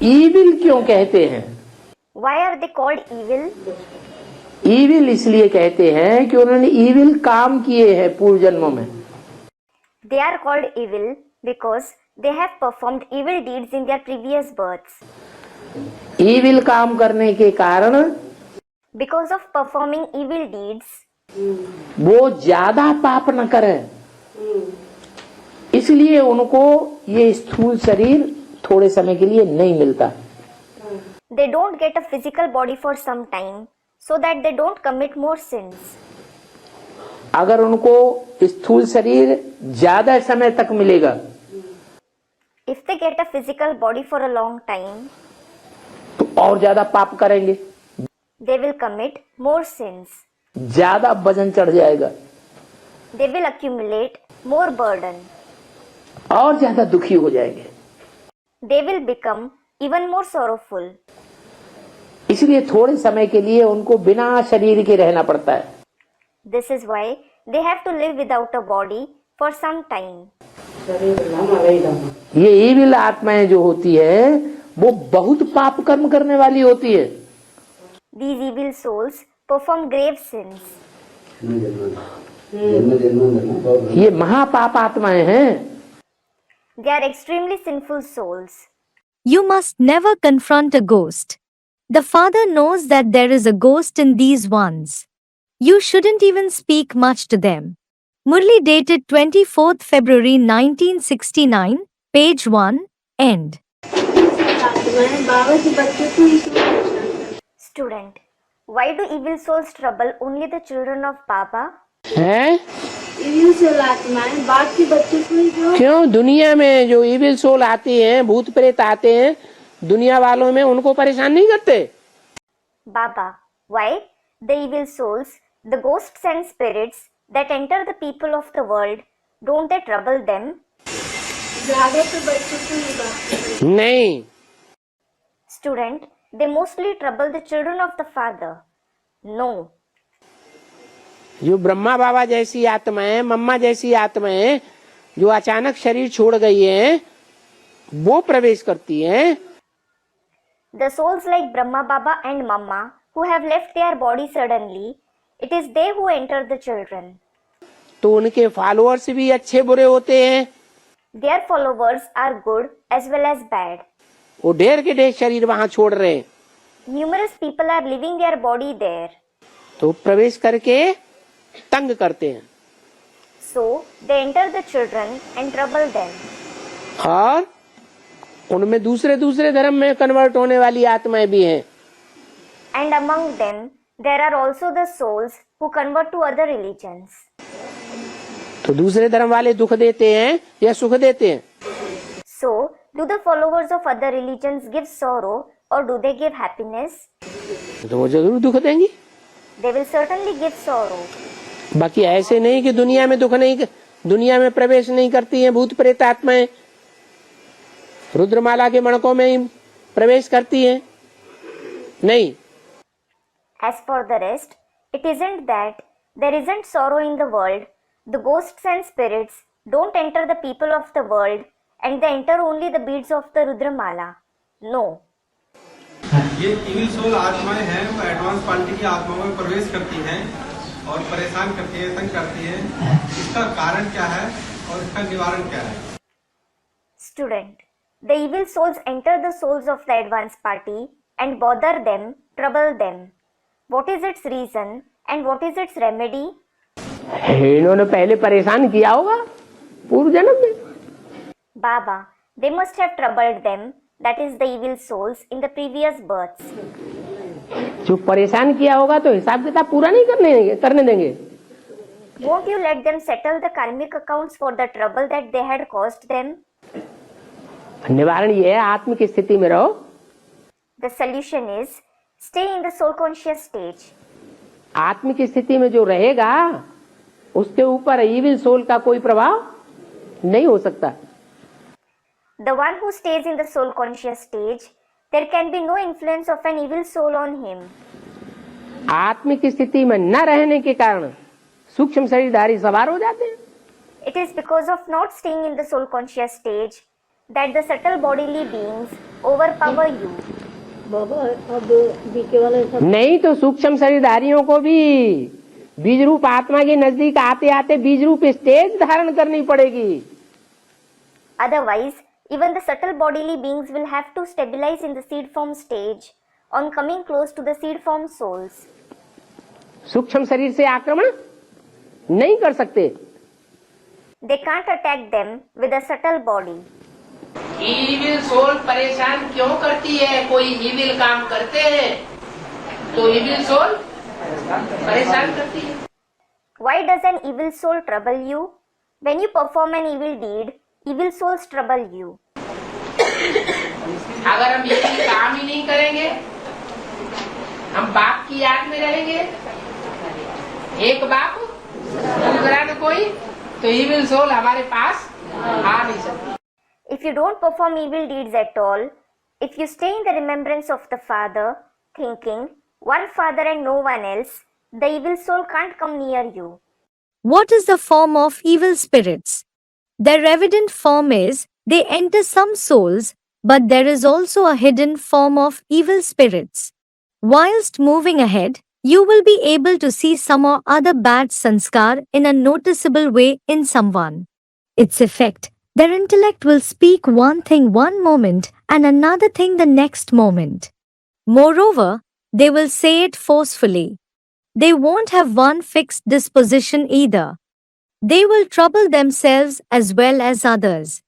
Evil क्यों कहते हैं? Why are they called evil? Evil इसलिए कहते हैं कि उन्होंने ईविल काम किए हैं पूर्व जन्मों में। They are called evil because they have performed evil deeds in their previous births. Evil काम करने के कारण Because of performing evil deeds, वो ज्यादा पाप न करें, इसलिए उनको ये स्थूल शरीर थोड़े समय के लिए नहीं मिलता। they don't get a physical body for some time so that they don't commit more sins. अगर उनको स्थूल शरीर ज्यादा समय तक मिलेगा If they get a physical body for a long time, तो और ज्यादा पाप करेंगे, they will commit more sins. ज्यादा वजन चढ़ जाएगा, They will accumulate more burden. और ज्यादा दुखी हो जाएंगे। They will become even more sorrowful. इसलिए थोड़े समय के लिए उनको बिना शरीर के रहना पड़ता है। This is why they have to live without a body for some time. ये ईविल आत्माएं जो होती है वो बहुत पाप कर्म करने वाली होती है। These evil souls perform grave sins. ये महापाप आत्माएं हैं। They are extremely sinful souls. You must never confront a ghost. The Father knows that there is a ghost in these ones. You shouldn't even speak much to them. Murli dated 24th February 1969, page 1, end. Student, why do evil souls trouble only the children of Baba? हैं? Evil soul आत्माएं बाप के बच्चों को ही जो क्यों दुनिया में जो ईविल सोल आती हैं, भूत प्रेत आते हैं, दुनिया वालों में उनको परेशान नहीं करते? Baba, why the evil souls, the ghosts and spirits that enter the people of the world, don't they trouble them? ज्यादा तो बच्चों को ही बाप नहीं, Student, they mostly trouble the children of the Father. No. जो ब्रह्मा बाबा जैसी आत्माएं, मम्मा जैसी आत्माएं जो अचानक शरीर छोड़ गई हैं, वो प्रवेश करती हैं। The souls like Brahma Baba and Mama who have left their body suddenly, it is they who enter the children. तो उनके फॉलोअर्स भी अच्छे बुरे होते हैं। Their followers are good as well as bad. वो ढेर के ढेर शरीर वहां छोड़ रहे हैं, Numerous people are leaving their body there. तो प्रवेश करके तंग करते हैं So they enter the children and trouble them. और उनमें दूसरे दूसरे धर्म में कन्वर्ट होने वाली आत्माएं भी हैं। And among them, there are also the souls who convert to other religions. तो दूसरे धर्म वाले दुख देते हैं या सुख देते हैं? So, do the followers of other religions give sorrow or do they give happiness? तो वो जरूर दुख देंगी। They will certainly give sorrow. बाकी ऐसे नहीं कि दुनिया में दुख नहीं, दुनिया में प्रवेश नहीं करती हैं भूत प्रेत आत्माएं, रुद्रमाला के मणकों में ही प्रवेश करती हैं, नहीं। As for the rest, it isn't that there isn't sorrow in the world. The ghosts and spirits don't enter the people of the world and they enter only the beads of the Rudramala. No. ये evil soul आत्माएं हैं, वो advance quality की आत्माओं में प्रवेश करती हैं और परेशान करती है, तंग करती है। इसका कारण क्या है और इसका निवारण क्या है? Student, the evil souls enter the souls of the advanced party and bother them, trouble them. What is its reason and what is its remedy? इन्होंने पहले परेशान किया होगा पूर्व जन्म में। Baba, they must have troubled them, that is the evil souls, in the previous births. जो परेशान किया होगा तो हिसाब किताब पूरा नहीं करने देंगे। Won't you let them settle the karmic accounts for the trouble that they had caused them? निवारण ये है, आत्म की स्थिति में रहो। The solution is stay in the soul conscious stage. आत्म की स्थिति में जो रहेगा उसके ऊपर इविल सोल का कोई प्रभाव नहीं हो सकता। The one who stays in the soul conscious stage, there can be no influence of an evil soul on him. आत्म की स्थिति में न रहने के कारण सूक्ष्म शरीरधारी सवार हो जाते हैं। It is because of not staying in the soul conscious stage that the subtle bodily beings overpower you. बाबा अब बीके वाले सब नहीं तो सूक्ष्म शरीरधारियों को भी बीज रूप आत्मा के नजदीक आते आते बीज रूप स्टेज धारण करनी पड़ेगी। Otherwise, even the subtle bodily beings will have to stabilize in the seed form stage on coming close to the seed form souls. सूक्ष्म शरीर से आक्रमण नहीं कर सकते। They can't attack them with a subtle body. Evil soul परेशान क्यों करती है? कोई इविल काम करते हैं तो इविल सोल परेशान करती है। Why does an evil soul trouble you? When you perform an evil deed, evil souls trouble you. अगर हम इविल काम ही नहीं करेंगे, हम बाप की याद में रहेंगे, एक बाप दूसरा न कोई, तो इविल सोल हमारे पास आ नहीं सकती। If you don't perform evil deeds at all, if you stay in the remembrance of the Father, thinking one Father and no one else, the evil soul can't come near you. What is the form of evil spirits? Their evident form is they enter some souls, but there is also a hidden form of evil spirits. Whilst moving ahead, you will be able to see some or other bad sanskar in a noticeable way in someone. Its effect, their intellect will speak one thing one moment and another thing the next moment. Moreover, they will say it forcefully. They won't have one fixed disposition either. They will trouble themselves as well as others.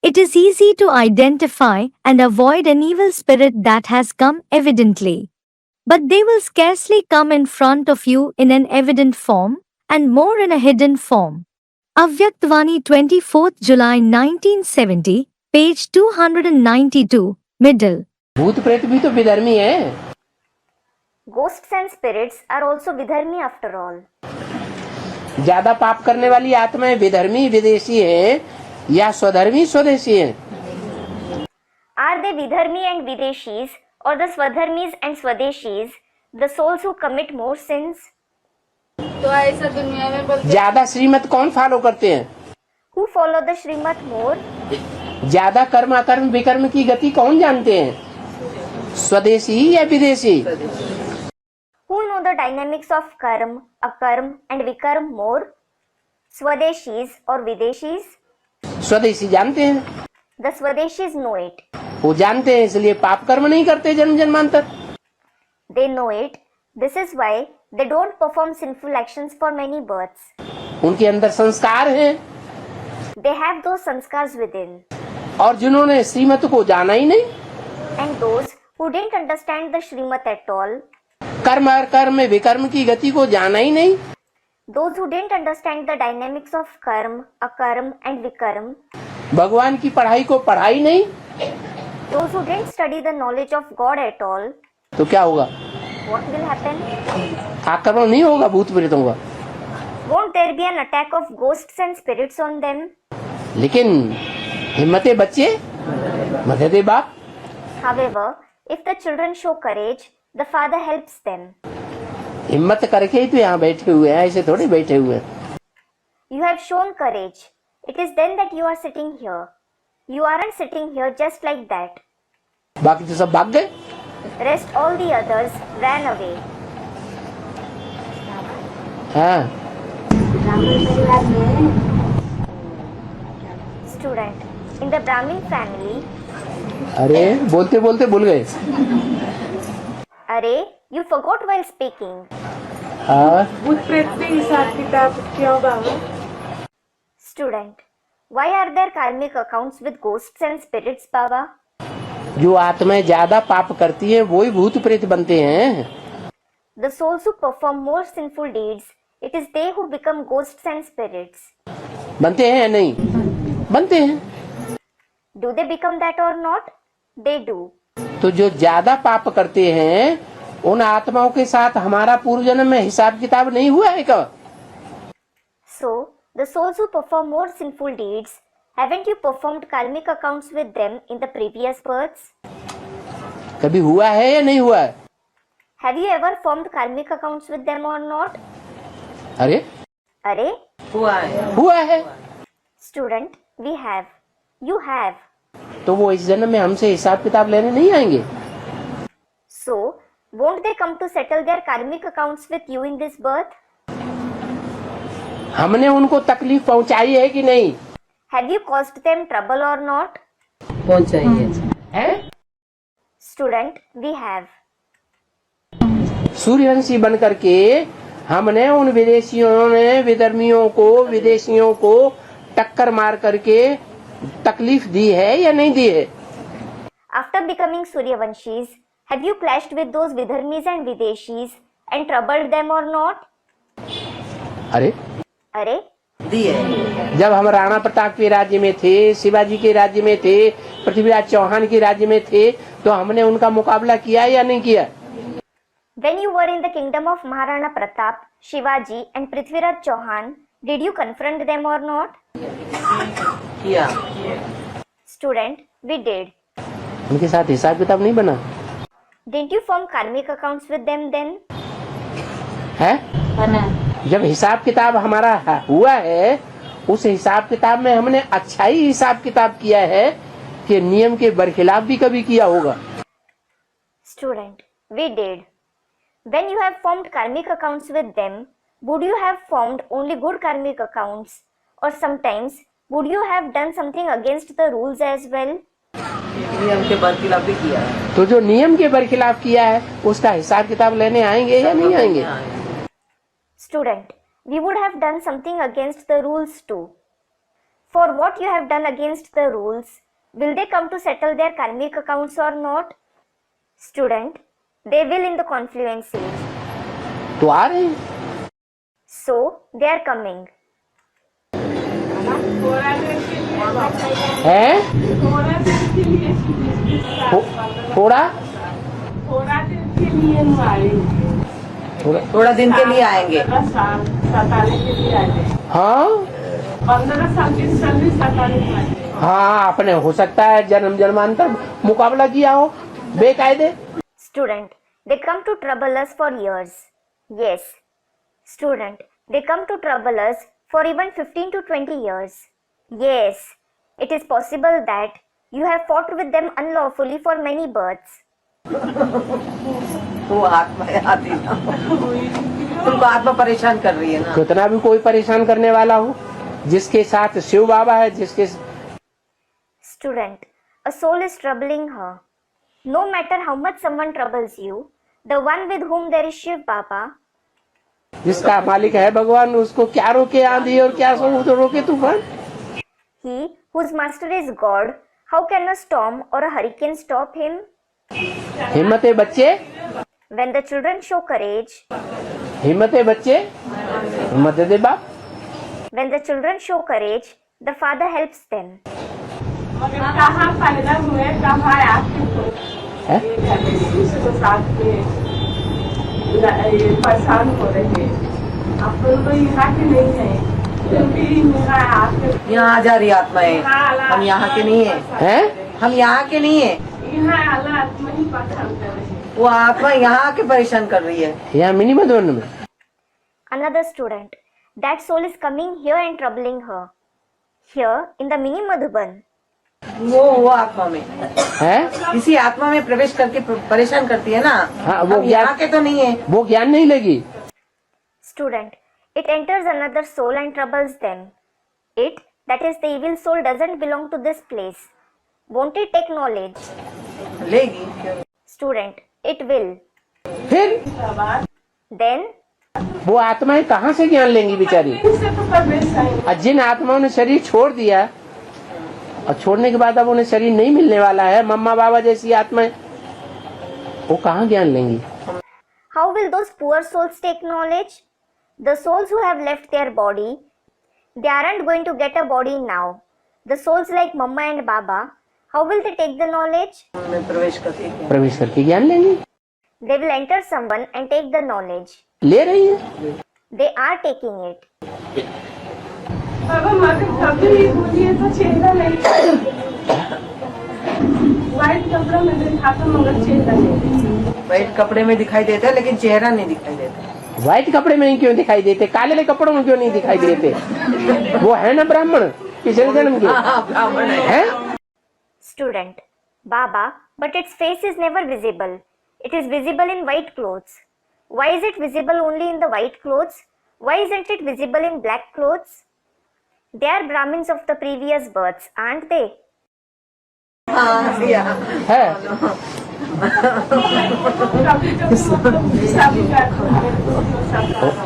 It is easy to identify and avoid an evil spirit that has come evidently. But they will scarcely come in front of you in an evident form, and more in a hidden form. Avyaktvani 24th July 1970, page 292, middle. भूत प्रेत भी तो विधर्मी है। Ghosts and spirits are also vidharmi after all. ज्यादा पाप करने वाली आत्माएं विधर्मी विदेशी है या स्वधर्मी स्वदेशी है? Are they vidharmi and videshis, or the swadharmis and swadeshis, the souls who commit more sins? तो ऐसा दुनिया में बोलते ज्यादा श्रीमत कौन फॉलो करते हैं? Who follow the Srimad more? ज्यादा कर्म अकर्म विकर्म की गति कौन जानते हैं? स्वदेशी या विदेशी? Who know the dynamics of karm, akarm and vikarm more? Swadeshis or videshis? स्वदेशी जानते हैं, The swadeshis know it. वो जानते हैं इसलिए पाप कर्म नहीं करते जन्म जन्मांतर। They know it. This is why they don't perform sinful actions for many births. उनके अंदर संस्कार हैं। They have those sanskars within. और जिन्होंने श्रीमत को जाना ही नहीं, And those who didn't understand the Srimad at all, कर्म और कर्म विकर्म की गति को जाना ही नहीं, those who didn't understand the dynamics of karm, akarm and vikarm, भगवान की पढ़ाई को पढ़ाई नहीं, those who didn't study the knowledge of God at all, तो क्या होगा? what will happen? आक्रमण नहीं होगा भूत प्रेतों का, Won't there be an attack of ghosts and spirits on them? लेकिन हिम्मते बच्चे मददे बाप। However, if the children show courage, the father helps them. हिम्मत करके ही तो यहाँ बैठे हुए हैं, ऐसे थोड़ी बैठे हुए हैं। You have shown courage. It is then that you are sitting here. You aren't sitting here just like that. बाकी तो सब भाग गए। Rest all the others ran away. हाँ, ब्राह्मण परिवार में Student. In the Brahmin family, अरे बोलते बोलते भूल गए। Arey, you forgot while speaking. हाँ, भूत प्रेत से हिसाब किताब क्यों बाबा? Student. Why are there karmic accounts with ghosts and spirits, Baba? जो आत्माएं ज्यादा पाप करती हैं वही भूत प्रेत बनते हैं। The souls who perform more sinful deeds, it is they who become ghosts and spirits. बनते हैं या नहीं? बनते हैं। Do they become that or not? They do. तो जो ज्यादा पाप करते हैं उन आत्माओं के साथ हमारा पूर्व जन्म में हिसाब किताब नहीं हुआ है क्या? So, the souls who perform more sinful deeds, haven't you performed karmic accounts with them in the previous births? कभी हुआ है या नहीं हुआ है? Have you ever formed karmic accounts with them or not? अरे Arey, हुआ है। student, we have. You have. तो वो इस जन्म में हमसे हिसाब किताब लेने नहीं आएंगे। So, won't they come to settle their karmic accounts with you in this birth? हमने उनको तकलीफ पहुंचाई है कि नहीं? Have you caused them trouble or not? है? Student, we have. सूर्यवंशी बन करके हमने उन विधर्मियों को विदेशियों को टक्कर मार करके तकलीफ दी है या नहीं दी है? After becoming Suryavanshis, have you clashed with those Vidharmis and Videshis and troubled them or not? अरे अरे जब हम राणा प्रताप के राज्य में थे, शिवाजी के राज्य में थे, पृथ्वीराज चौहान के राज्य में थे, तो हमने उनका मुकाबला किया या नहीं किया? When you were in the kingdom of Maharana Pratap, Shivaji and Prithviraj Chauhan, did you confront them or not? Student, we did. उनके साथ हिसाब किताब नहीं बना Didn't you form karmic accounts with them then? है? जब हिसाब किताब हमारा हुआ है, उस हिसाब किताब में हमने अच्छा ही हिसाब किताब किया है कि नियम के बरखिलाफ भी कभी किया होगा? Student, we did. When you have formed karmic accounts with them, would you have formed only good karmic accounts? Or sometimes, would you have done something against the rules as well? नियम के बरखिलाफ भी किया है। तो जो नियम के बरखिलाफ किया है, उसका हिसाब किताब लेने आएंगे या नहीं आएंगे? Student, we would have done something against the rules too. For what you have done against the rules, will they come to settle their karmic accounts or not? Student, they will in the confluence age. तो आ रहे हैं। So, they are coming. है? थोड़ा थोड़ा दिन के लिए आएंगे। हाँ हाँ, आपने हो सकता है जन्म जन्मांतर मुकाबला किया हो बेकायदे। Student, they come to trouble us for years. Yes. Student, they come to trouble us for even 15 to 20 years. Yes. It is possible that you have fought with them unlawfully for many births. वो आत्मा आती ना, तुमको आत्मा परेशान कर रही है ना। कितना भी कोई परेशान करने वाला हो, जिसके साथ शिव बाबा है, जिसके Student, a soul is troubling her. No matter how much someone troubles you, the one with whom there is Shiv Baba, जिसका मालिक है भगवान, उसको क्या रोके आंधी और क्या रोके तूफान? he whose master is God, how can a storm or a hurricane stop him? हिम्मत है बच्चे, When the children show courage, हिम्मत है बच्चे, हिम्मत दे बाप। when the children show courage, the father helps them. कहाँ पैदा हुए, कहाँ आपके है? इसके साथ में ये परेशान हो रहे हैं। आप लोग यहाँ के नहीं है, यहाँ आ जा रही आत्माएं। हम यहाँ के नहीं है, हैं? हम यहाँ के नहीं है। यहाँ आला आत्मा ही परेशान कर रहे हैं। वो आत्मा यहाँ आके परेशान कर रही है। यहाँ मिनी मधुबन में। Another student, that soul is coming here and troubling her. Here in the mini Madhuban. वो आत्मा में है? इसी आत्मा में प्रवेश करके परेशान करती है ना। हाँ, वो हम यहाँ के तो नहीं है। वो ज्ञान नहीं लगी। Student, it enters another soul and troubles them. It, that is the evil soul, doesn't belong to this place. Won't it take knowledge? लेगी। Student, it will. फिर Then, वो आत्माएं कहाँ से ज्ञान लेंगी बेचारी? इससे तो प्रवेश है। और जिन आत्माओं ने शरीर छोड़ दिया और छोड़ने के बाद अब उन्हें शरीर नहीं मिलने वाला है, मम्मा बाबा जैसी आत्माएं, वो कहाँ ज्ञान लेंगी? how will those poor souls take knowledge? The souls who have left their body, they aren't going to get a body now. The souls like Mama and Baba, how will they take the knowledge? में प्रवेश करके ज्ञान लेंगी। They will enter someone and take the knowledge. ले रही है। They are taking it. बाबा मगर कभी बोलिए तो चेहरा नहीं, व्हाइट कपड़ा में देखा था मगर चेहरा नहीं। व्हाइट कपड़े में दिखाई देता है लेकिन चेहरा नहीं दिखाई देता। व्हाइट कपड़े में क्यों दिखाई देते? काले कपड़ों में क्यों नहीं दिखाई देते? वो है ना ब्राह्मण, पिछले जन्म के ब्राह्मण हैं। Student. Baba, but its face is never visible. It is visible in white clothes. Why is it visible only in the white clothes? Why isn't it visible in black clothes? They are Brahmins of the previous births, aren't they? है कभी कभी सभी का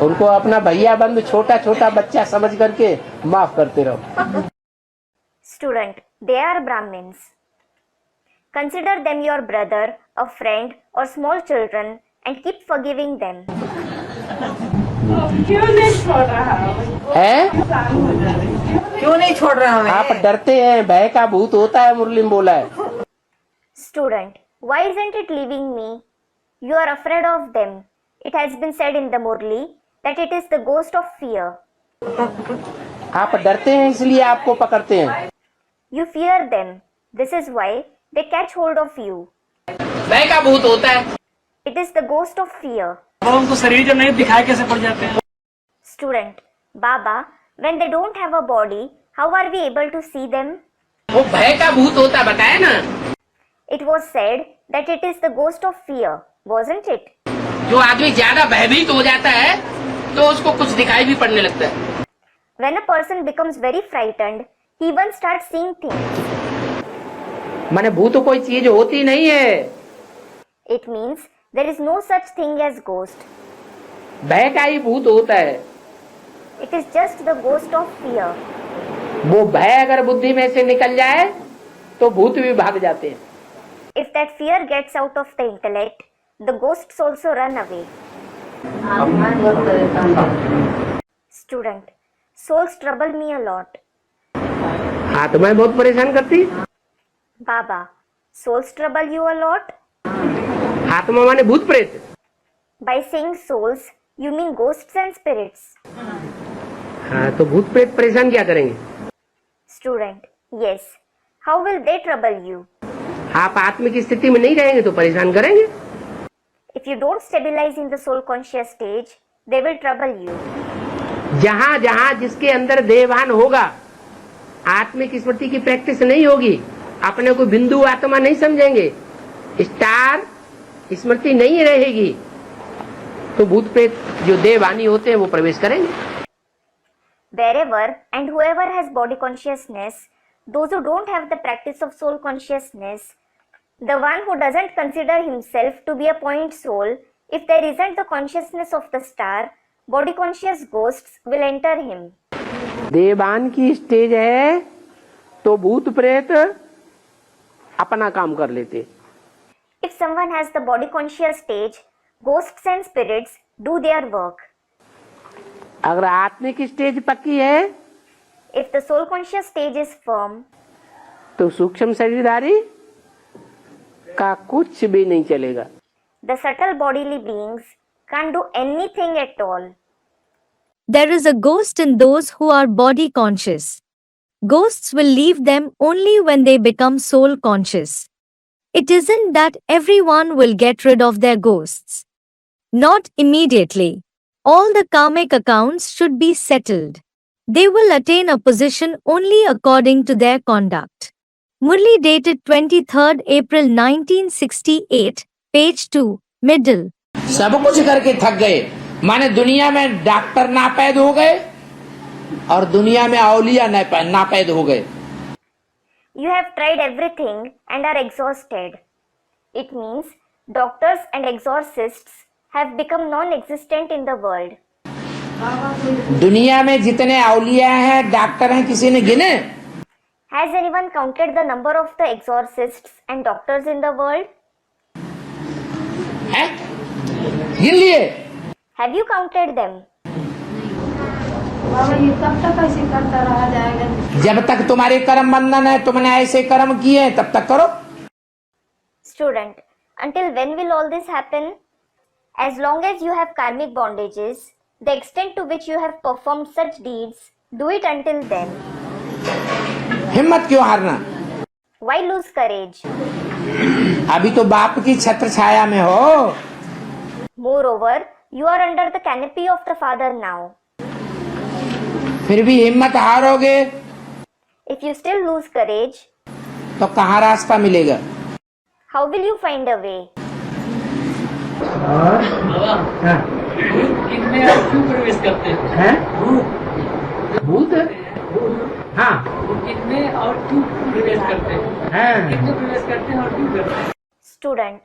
उनको अपना भैया बंधु छोटा छोटा बच्चा समझ करके माफ करते रहो। Student. They are Brahmins. Consider them your brother, a friend, or small children and keep forgiving them. क्यों नहीं छोड़ रहा है इंसान हो जा रही है क्यों नहीं छोड़ रहा हमें? आप डरते हैं, भय का भूत होता है, मुरली में बोला है। Student. Why isn't it leaving me? You are afraid of them. It has been said in the Murli that it is the ghost of fear. आप डरते हैं इसलिए आपको पकड़ते हैं। You fear them. This is why they catch hold of you. भय का भूत होता है। It is the ghost of fear. उनको शरीर जब नहीं दिखाए कैसे पड़ जाते हैं? Student. Baba, when they don't have a body, how are we able to see them? वो भय का भूत होता है, बताया ना। It was said that it is the ghost of fear, wasn't it? जो आदमी ज्यादा भयभीत हो जाता है तो उसको कुछ दिखाई भी पड़ने लगता है। When a person becomes very frightened, he even starts seeing things. माने भूत कोई चीज होती नहीं है। It means there is no such thing as ghost. भय का ही भूत होता है। It is just the ghost of fear. वो भय अगर बुद्धि में से निकल जाए तो भूत भी भाग जाते हैं। If that fear gets out of the intellect, the ghosts also run away. Student. Souls trouble me a lot. आत्मा बहुत परेशान करती। Baba, souls trouble you a lot? आत्मा माने भूत प्रेत। By saying souls, you mean ghosts and spirits. हाँ, तो भूत प्रेत परेशान क्या करेंगे? Student. Yes. How will they trouble you? आप आत्मा की स्थिति में नहीं रहेंगे तो परेशान करेंगे। If you don't stabilize in the soul conscious stage, they will trouble you. जहाँ जहाँ जिसके अंदर देहभान होगा, आत्मिक स्मृति की प्रैक्टिस नहीं होगी, अपने को बिंदु आत्मा नहीं समझेंगे, स्टार स्मृति नहीं रहेगी, तो भूत प्रेत जो देहभानी होते हैं वो प्रवेश करेंगे। Wherever and whoever has body consciousness, those who don't have the practice of soul consciousness, the one who doesn't consider himself to be a point soul, if there isn't the consciousness of the star, body conscious ghosts will enter him. देहभान की stage है तो भूत प्रेत अपना काम कर लेते। If someone has the body conscious stage, ghosts and spirits do their work. अगर आत्मिक स्टेज पक्की है If the soul conscious stage is firm, तो सूक्ष्म शरीरधारी का कुछ भी नहीं चलेगा। the subtle bodily beings can't do anything at all. There is a ghost in those who are body conscious. Ghosts will leave them only when they become soul conscious. It isn't that everyone will get rid of their ghosts. Not immediately. All the karmic accounts should be settled. They will attain a position only according to their conduct. Murli dated 23rd April 1968, page 2, middle. सब कुछ करके थक गए, माने दुनिया में doctor नापैद हो गए और दुनिया में औलिया नापैद हो गए। You have tried everything and are exhausted. It means doctors and exorcists have become non-existent in the world. दुनिया में जितने औलिया हैं, डॉक्टर हैं, किसी ने गिने? Has anyone counted the number of the exorcists and doctors in the world? हैं? गिन लिए? Have you counted them? बाबा ये तब तक ऐसे करता रहा जाएगा। जब तक तुम्हारे कर्म बंधन है, तुमने ऐसे कर्म किए हैं, तब तक करो। Student, until when will all this happen? As long as you have karmic bondages, the extent to which you have performed such deeds, do it until then. हिम्मत क्यों हारना? Why lose courage? अभी तो बाप की छत्र छाया में हो। Moreover, you are under the canopy of the Father now. फिर भी हिम्मत हारोगे If you still lose courage, तो कहाँ रास्ता मिलेगा? How will you find a way? कितने और क्यों प्रवेश करते हैं? भूत? हाँ वो कितने और क्यों प्रवेश करते हैं? कितने प्रवेश करते हैं और क्यों करते हैं? Student,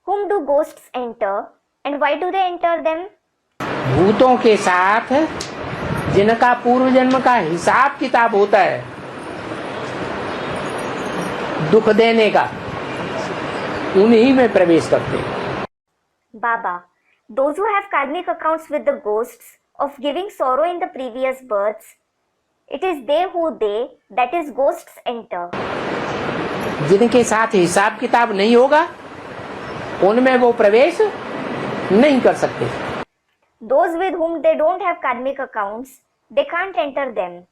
whom do ghosts enter and why do they enter them? भूतों के साथ जिनका पूर्व जन्म का हिसाब किताब होता है दुख देने का, उन्हीं में प्रवेश करते हैं। Baba, those who have karmic accounts with the ghosts of giving sorrow in the previous births, it is that is ghosts enter. जिनके साथ हिसाब किताब नहीं होगा उनमें वो प्रवेश नहीं कर सकते। Those with whom they don't have karmic accounts, they can't enter them.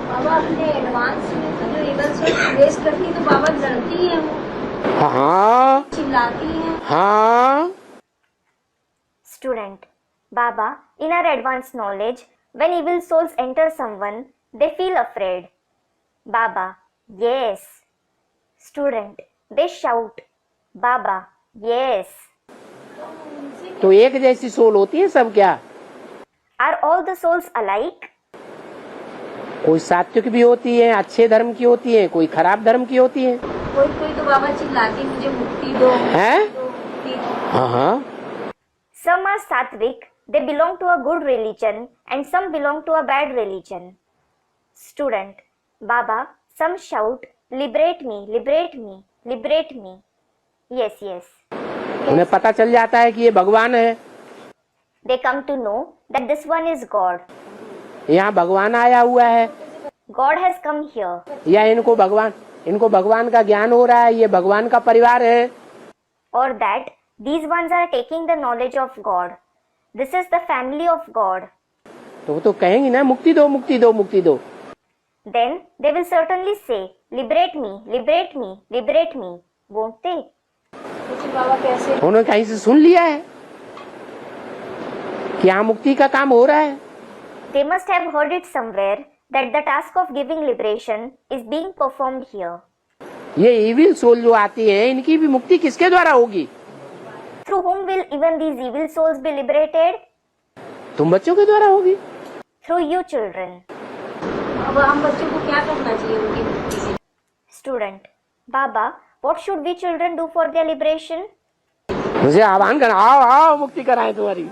बाबा अपने एडवांस में तो जो इधर से प्रवेश करती है तो बाबा डरती है, वो हाँ चिल्लाती है। हाँ। Student, Baba, in our advanced knowledge, when evil souls enter someone, they feel afraid. Baba, yes. Student, they shout. Baba, yes. तो एक जैसी सोल होती है सब क्या? Are all the souls alike? कोई सात्विक भी होती है, अच्छे धर्म की होती है, कोई खराब धर्म की होती है। कोई कोई तो बाबा चिल्लाती मुझे मुक्ति दो, हैं? मुक्ति दो। हाँ हाँ। Some are sattvic, they belong to a good religion, and some belong to a bad religion. Student, Baba, some shout, liberate me, liberate me, liberate me. Yes, yes. उन्हें पता चल जाता है कि ये भगवान है। They come to know that this one is God. यहाँ भगवान आया हुआ है, God has come here. या इनको भगवान का ज्ञान हो रहा है, ये भगवान का परिवार है। Or that these ones are taking the knowledge of God. This is the family of God. तो वो तो कहेंगे ना मुक्ति दो मुक्ति दो मुक्ति दो। Then they will certainly say, liberate me, liberate me, liberate me. Won't they? मुझे बाबा कैसे उन्होंने कहीं से सुन लिया है कि यहाँ मुक्ति का काम हो रहा है। They must have heard it somewhere that the task of giving liberation is being performed here. ये इविल सोल जो आती है इनकी भी मुक्ति किसके द्वारा होगी? Through whom will even these evil souls be liberated? तुम बच्चों के द्वारा होगी। Through you children. अब हम बच्चों को क्या करना चाहिए उनकी मुक्ति के लिए? Student, Baba, what should we children do for their liberation? मुझे आह्वान करना, आओ आओ मुक्ति कराएं तुम्हारी।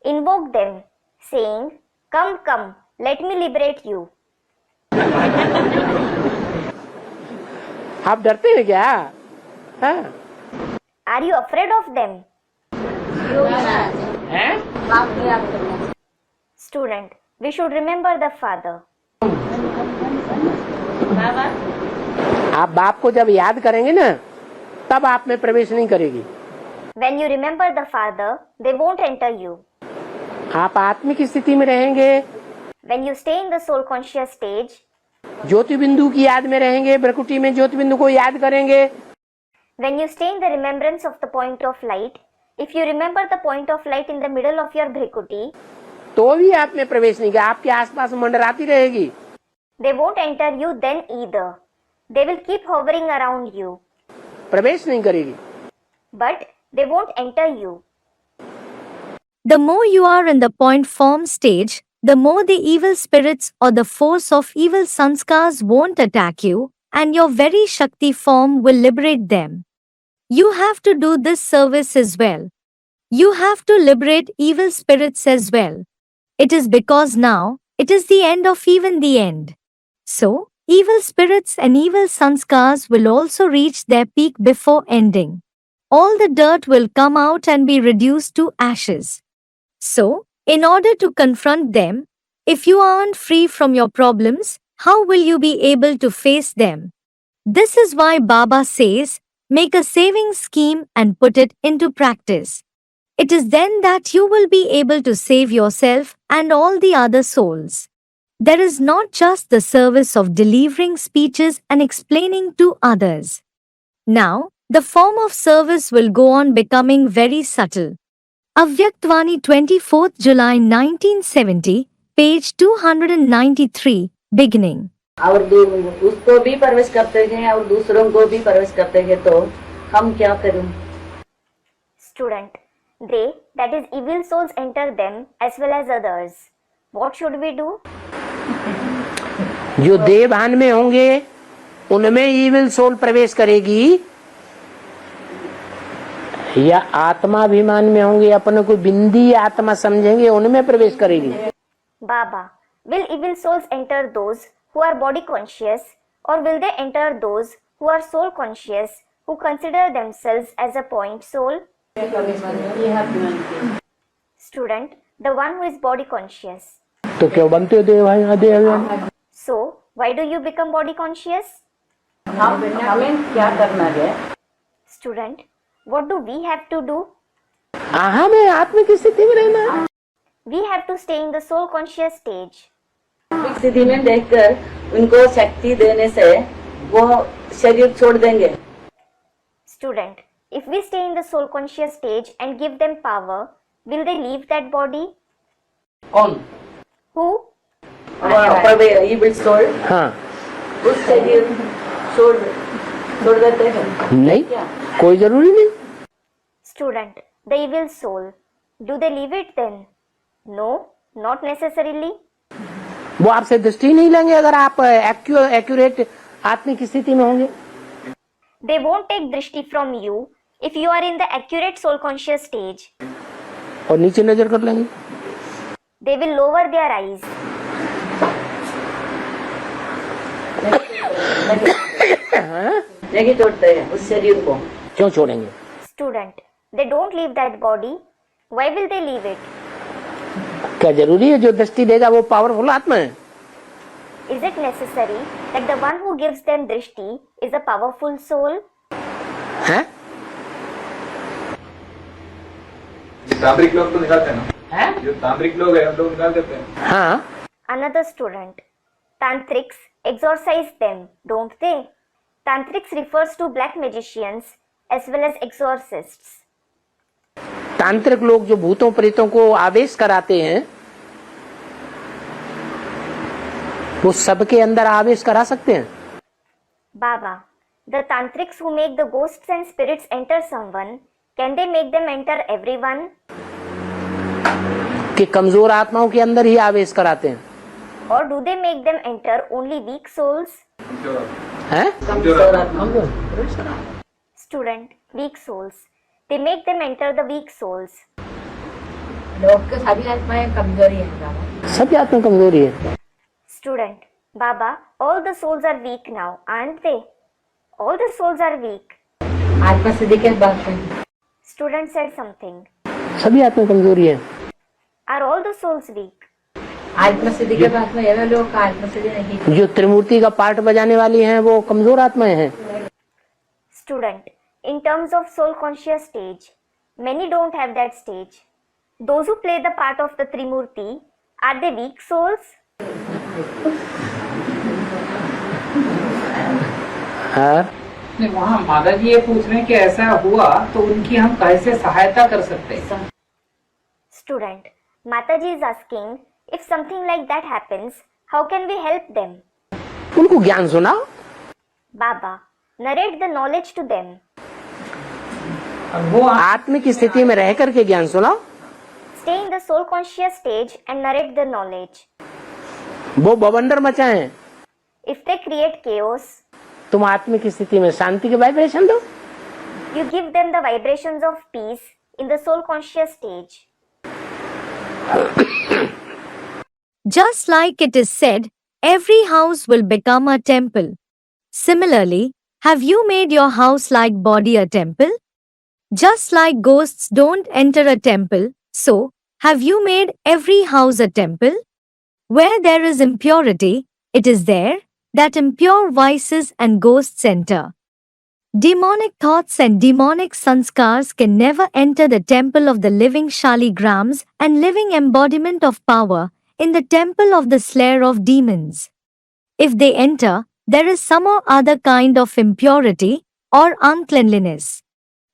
Invoke them, saying, come, come, let me liberate you. आप डरते हैं क्या? हाँ? Are you afraid of them? हैं? बाप को याद करना चाहिए। Student, we should remember the father. आप बाप को जब याद करेंगे ना तब आप में प्रवेश नहीं करेगी। When you remember the father, they won't enter you. आप आत्मिक स्थिति में रहेंगे, When you stay in the soul conscious stage, ज्योति बिंदु की याद में रहेंगे, भ्रकुटी में ज्योति बिंदु को याद करेंगे। when you stay in the remembrance of the point of light, if you remember the point of light in the middle of your bhrikuti, तो भी आप में प्रवेश नहीं करेगा, आपके आसपास मंडराती रहेगी। they won't enter you then either. They will keep hovering around you, प्रवेश नहीं करेगी। but they won't enter you. The more you are in the point form stage, the more the evil spirits or the force of evil sanskars won't attack you, and your very Shakti form will liberate them. You have to do this service as well. You have to liberate evil spirits as well. It is because now, it is the end of even the end. So, evil spirits and evil sanskars will also reach their peak before ending. All the dirt will come out and be reduced to ashes. So, in order to confront them, if you aren't free from your problems, how will you be able to face them? This is why Baba says, make a saving scheme and put it into practice. It is then that you will be able to save yourself and all the other souls. There is not just the service of delivering speeches and explaining to others. Now, the form of service will go on becoming very subtle. Avyaktvani 24th July 1970, page 293, beginning. और उसको भी प्रवेश करते हैं और दूसरों को भी प्रवेश करते हैं, तो हम क्या करूं? Student, they, that is evil souls, enter them as well as others. What should we do? जो देवभान में होंगे उनमें इविल सोल प्रवेश करेगी, या आत्माभिमान में होंगे अपने को बिंदी आत्मा समझेंगे उनमें प्रवेश करेगी? Baba, will evil souls enter those who are body conscious, or will they enter those who are soul conscious, who consider themselves as a point soul? Student, the one who is body conscious. तो क्यों बनते हो देवभान? So, why do you become body conscious? हमें क्या करना है? Student, what do we have to do? हमें आत्मा की स्थिति में रहना है। We have to stay in the soul conscious stage. स्थिति में देखकर उनको शक्ति देने से वो शरीर छोड़ देंगे। Student, if we stay in the soul conscious stage and give them power, will they leave that body? कौन? Who? evil soul हाँ, उस शरीर छोड़ देते हैं। नहीं, क्या? कोई जरूरी नहीं। Student, the evil soul, do they leave it then? No, not necessarily. वो आपसे दृष्टि नहीं लेंगे अगर आप एक्यूरेट आत्मिक स्थिति में होंगे। They won't take drishti from you if you are in the accurate soul conscious stage. और नीचे नजर कर लेंगे। They will lower their eyes. नहीं छोड़ते हैं उस शरीर को। क्यों छोड़ेंगे? Student, they don't leave that body. Why will they leave it? क्या जरूरी है जो दृष्टि देगा वो पावरफुल आत्मा है? Is it necessary that the one who gives them drishti is a powerful soul? हैं? तांत्रिक लोग तो निकालते हैं ना? हैं? जो तांत्रिक लोग हैं तो निकाल देते हैं। हाँ, Another student. Tantrics exorcise them, don't they? Tantrics refers to black magicians as well as exorcists. तांत्रिक लोग जो भूतों प्रेतों को आवेश कराते हैं वो सबके अंदर आवेश करा सकते हैं। Baba, the tantrics who make the ghosts and spirits enter someone, can they make them enter everyone? कि कमजोर आत्माओं के अंदर ही आवेश कराते हैं। Or do they make them enter only weak souls? हैं? Student, weak souls. They make them enter the weak souls. लोग के सभी आत्माएं कमजोरी है बाबा। सभी आत्मा कमजोरी है। Student, Baba, all the souls are weak now, aren't they? All the souls are weak. आत्मा सिद्धि के बात है। Student said something. सभी आत्मा कमजोरी है। Are all the souls weak? आत्मा सिद्धि के बात में ये लोग का आत्मा सिद्धि नहीं। जो त्रिमूर्ति का पाठ बजाने वाली हैं वो कमजोर आत्माएं हैं। Student, in terms of soul conscious stage, many don't have that stage. Those who play the part of the Trimurti, are they weak souls? हाँ, नहीं, वहाँ माता जी ये पूछ रहे हैं कि ऐसा हुआ तो उनकी हम कैसे सहायता कर सकते हैं? Student, Mataji is asking, if something like that happens, how can we help them? उनको ज्ञान सुनाओ। Baba, narrate the knowledge to them. वो आत्मिक स्थिति में रह करके ज्ञान सुनाओ। Stay in the soul conscious stage and narrate the knowledge. वो बवंडर मचाएं, If they create chaos, तुम आत्मिक स्थिति में शांति के वाइब्रेशन दो। you give them the vibrations of peace in the soul conscious stage. Just like it is said, every house will become a temple. Similarly, have you made your house like body a temple? Just like ghosts don't enter a temple, so have you made every house a temple? Where there is impurity, it is there that impure vices and ghosts enter. Demonic thoughts and demonic sanskars can never enter the temple of the living Shaligrams and living embodiment of power in the temple of the slayer of demons. If they enter, there is some or other kind of impurity or uncleanliness.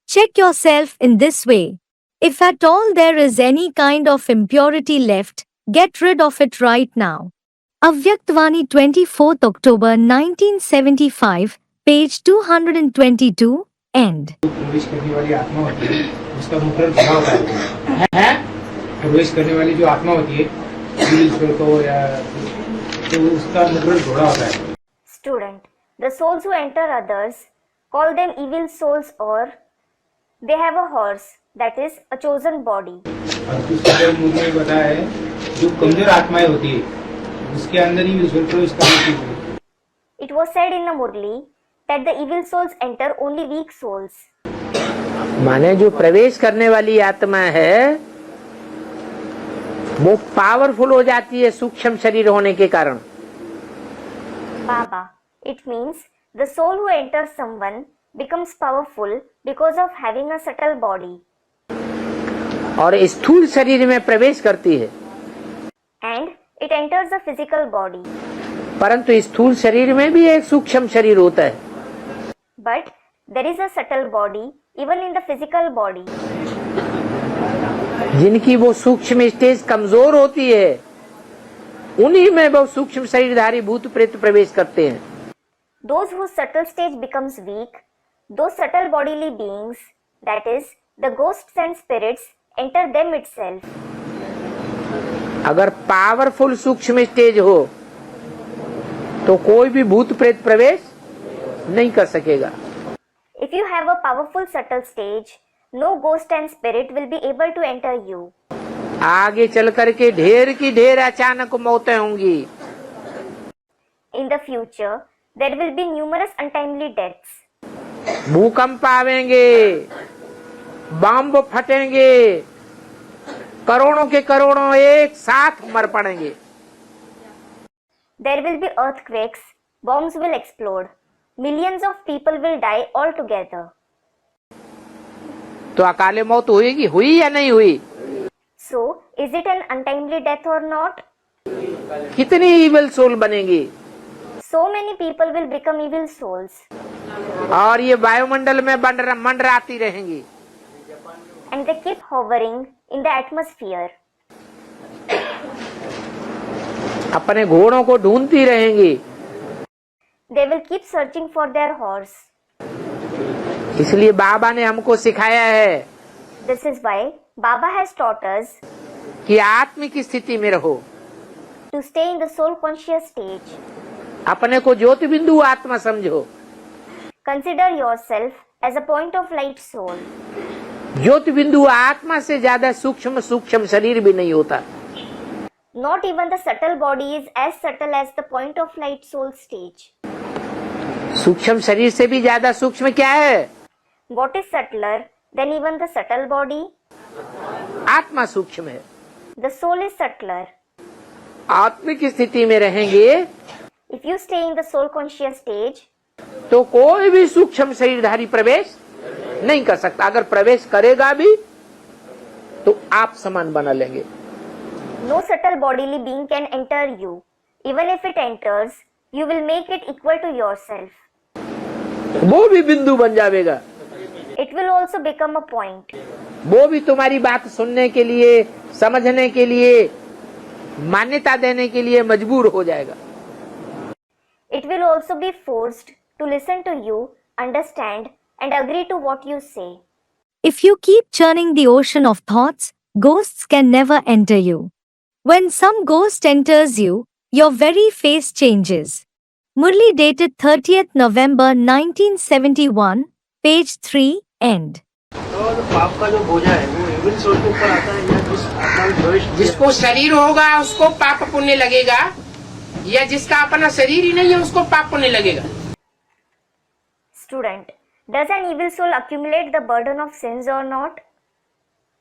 Check yourself in this way. If at all there is any kind of impurity left, get rid of it right now. Avyaktvani 24th October 1975, page 222, end. प्रवेश करने वाली आत्मा होती है उसका मुखर घोड़ा होता है। प्रवेश करने वाली जो आत्मा होती है ईश्वर को या तो उसका मुखर घोड़ा होता है। Student, the souls who enter others, call them evil souls, or they have a horse, that is a chosen body. और दूसरे मुझे में बताया है जो कमजोर आत्माएं होती है उसके अंदर ही ईश्वर प्रवेश करने की। It was said in the Murli that the evil souls enter only weak souls. माने जो प्रवेश करने वाली आत्मा है वो पावरफुल हो जाती है सूक्ष्म शरीर होने के कारण। Baba, it means the soul who enters someone becomes powerful because of having a subtle body. और स्थूल शरीर में प्रवेश करती है। And it enters a physical body. परंतु स्थूल शरीर में भी एक सूक्ष्म शरीर होता है। But there is a subtle body even in the physical body. जिनकी वो सूक्ष्म स्टेज कमजोर होती है उन्हीं में वो सूक्ष्म शरीरधारी भूत प्रेत प्रवेश करते हैं। Those whose subtle stage becomes weak, those subtle bodily beings, that is, the ghosts and spirits, enter them itself. अगर पावरफुल सूक्ष्म स्टेज हो तो कोई भी भूत प्रेत प्रवेश नहीं कर सकेगा। If you have a powerful subtle stage, no ghost and spirit will be able to enter you. आगे चल करके ढेर की ढेर अचानक मौतें होंगी। In the future, there will be numerous untimely deaths. भूकंप आवेंगे, बम फटेंगे, करोड़ों के करोड़ों एक साथ मर पड़ेंगे। There will be earthquakes, bombs will explode, millions of people will die all together. तो अकाले मौत होएगी, हुई या नहीं हुई? So, is it an untimely death or not? कितनी इविल सोल बनेगी? So many people will become evil souls. और ये वायुमंडल में मंडराती रहेंगी। And they keep hovering in the atmosphere. अपने घोड़ों को ढूंढती रहेंगी। They will keep searching for their horse. इसलिए बाबा ने हमको सिखाया है This is why Baba has taught us कि आत्मिक स्थिति में रहो, to stay in the soul conscious stage. अपने को ज्योति बिंदु आत्मा समझो। Consider yourself as a point of light soul. ज्योति बिंदु आत्मा से ज्यादा सूक्ष्म शरीर भी नहीं होता। Not even the subtle body is as subtle as the point of light soul stage. सूक्ष्म शरीर से भी ज्यादा सूक्ष्म क्या है? What is subtler than even the subtle body? आत्मा सूक्ष्म है। The soul is subtler. आत्मिक स्थिति में रहेंगे If you stay in the soul conscious stage, तो कोई भी सूक्ष्म शरीरधारी प्रवेश नहीं कर सकता। अगर प्रवेश करेगा भी तो आप समान बना लेंगे। no subtle bodily being can enter you. Even if it enters, you will make it equal to yourself. वो भी बिंदु बन जाएगा। It will also become a point. वो भी तुम्हारी बात सुनने के लिए, समझने के लिए, मान्यता देने के लिए मजबूर हो जाएगा। It will also be forced to listen to you, understand, and agree to what you say. If you keep churning the ocean of thoughts, ghosts can never enter you. When some ghost enters you, your very face changes. Murli dated 30th November 1971, page 3, end. तो पाप का जो बोझा है वो evil soul के ऊपर आता है या जिस आत्मा में प्रवेश जिसको शरीर होगा उसको पाप पुण्य लगेगा, या जिसका अपना शरीर ही नहीं है उसको पाप पुण्य लगेगा। Student, does an evil soul accumulate the burden of sins or not?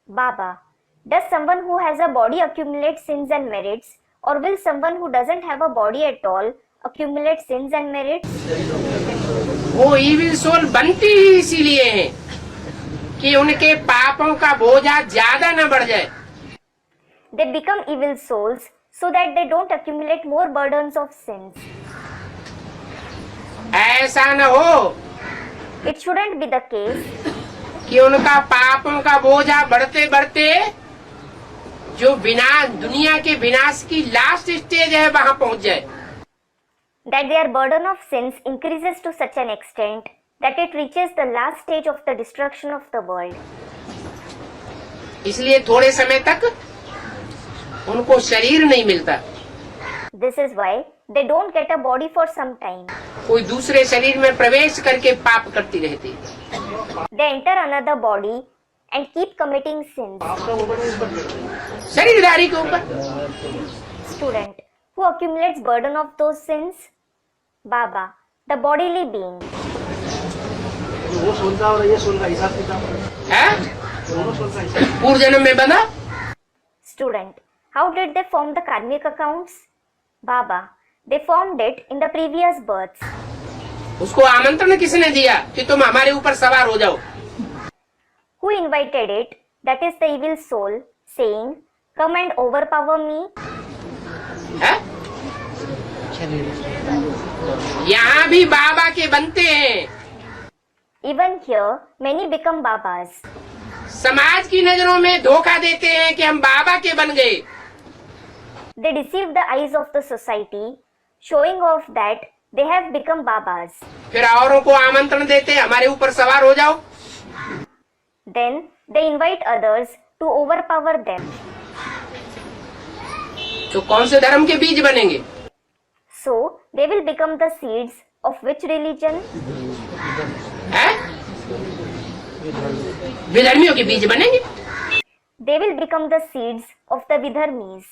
Baba, does someone who has a body accumulate sins and merits, or will someone who doesn't have a body at all accumulate sins and merits? वो evil soul बनती ही इसीलिए है कि उनके पापों का बोझा ज्यादा न बढ़ जाए। They become evil souls so that they don't accumulate more burdens of sins. ऐसा न हो It shouldn't be the case कि उनका पापों का बोझा बढ़ते बढ़ते जो विनाश, दुनिया के विनाश की लास्ट स्टेज है, वहां पहुंच जाए। That their burden of sins increases to such an extent that it reaches the last stage of the destruction of the world. इसलिए थोड़े समय तक उनको शरीर नहीं मिलता। This is why they don't get a body for some time. कोई दूसरे शरीर में प्रवेश करके पाप करती रहती। They enter another body and keep committing sins. शरीरधारी के ऊपर। Student, who accumulates burden of those sins? Baba, the bodily being. वो सोल का और ये सोल का हिसाब किताब है? दोनों सोल का हिसाब। पूर्व जन्म में बना। Student, how did they form the karmic accounts? Baba, they formed it in the previous births. उसको आमंत्रण किसने दिया कि तुम हमारे ऊपर सवार हो जाओ? Who invited it? That is the evil soul, saying, "Come and overpower me." है? यहाँ भी बाबा के बनते हैं। Even here, many become Babas. समाज की नजरों में धोखा देते हैं कि हम बाबा के बन गए। They deceive the eyes of the society, showing off that they have become Babas. फिर औरों को आमंत्रण देते हैं हमारे ऊपर सवार हो जाओ। Then they invite others to overpower them. तो कौन से धर्म के बीज बनेंगे? So they will become the seeds of which religion? है? विधर्मियों के बीज बनेंगे। They will become the seeds of the Vidharmis.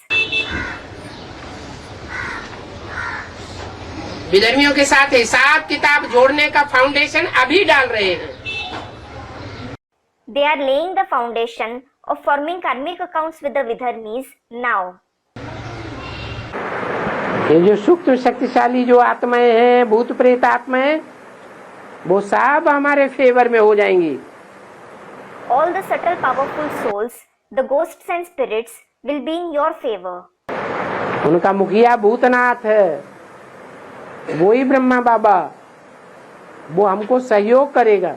विधर्मियों के साथ हिसाब किताब जोड़ने का फाउंडेशन अभी डाल रहे हैं। They are laying the foundation of forming karmic accounts with the Vidharmis now. ये जो सूक्ष्म शक्तिशाली जो आत्माएं हैं, भूत प्रेत आत्माएं, वो सब हमारे फेवर में हो जाएंगी। All the subtle powerful souls, the ghosts and spirits, will be in your favor. उनका मुखिया भूतनाथ है, वो ही ब्रह्मा बाबा, वो हमको सहयोग करेगा।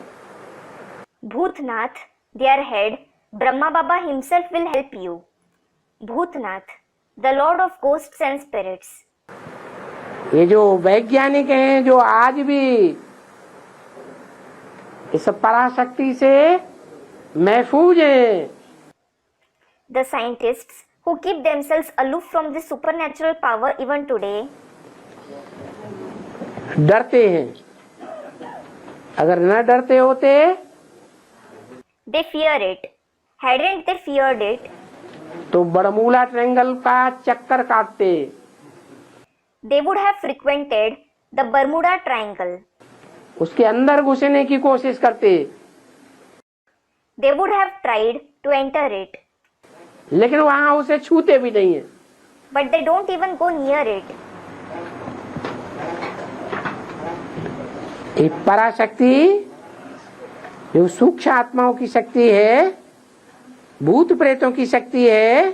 Bhutnath, their head, Brahma Baba himself will help you. Bhutnath, the lord of ghosts and spirits. ये जो वैज्ञानिक हैं, जो आज भी इस पराशक्ति से महफूज हैं, The scientists who keep themselves aloof from this supernatural power even today, डरते हैं। अगर न डरते होते they fear it. Hadn't they feared it, तो बरमूला ट्रायंगल का चक्कर काटते। they would have frequented the Bermuda Triangle. उसके अंदर घुसने की कोशिश करते, They would have tried to enter it, लेकिन वहां उसे छूते भी नहीं है। but they don't even go near it. एक पराशक्ति जो सूक्ष्म आत्माओं की शक्ति है, भूत प्रेतों की शक्ति है,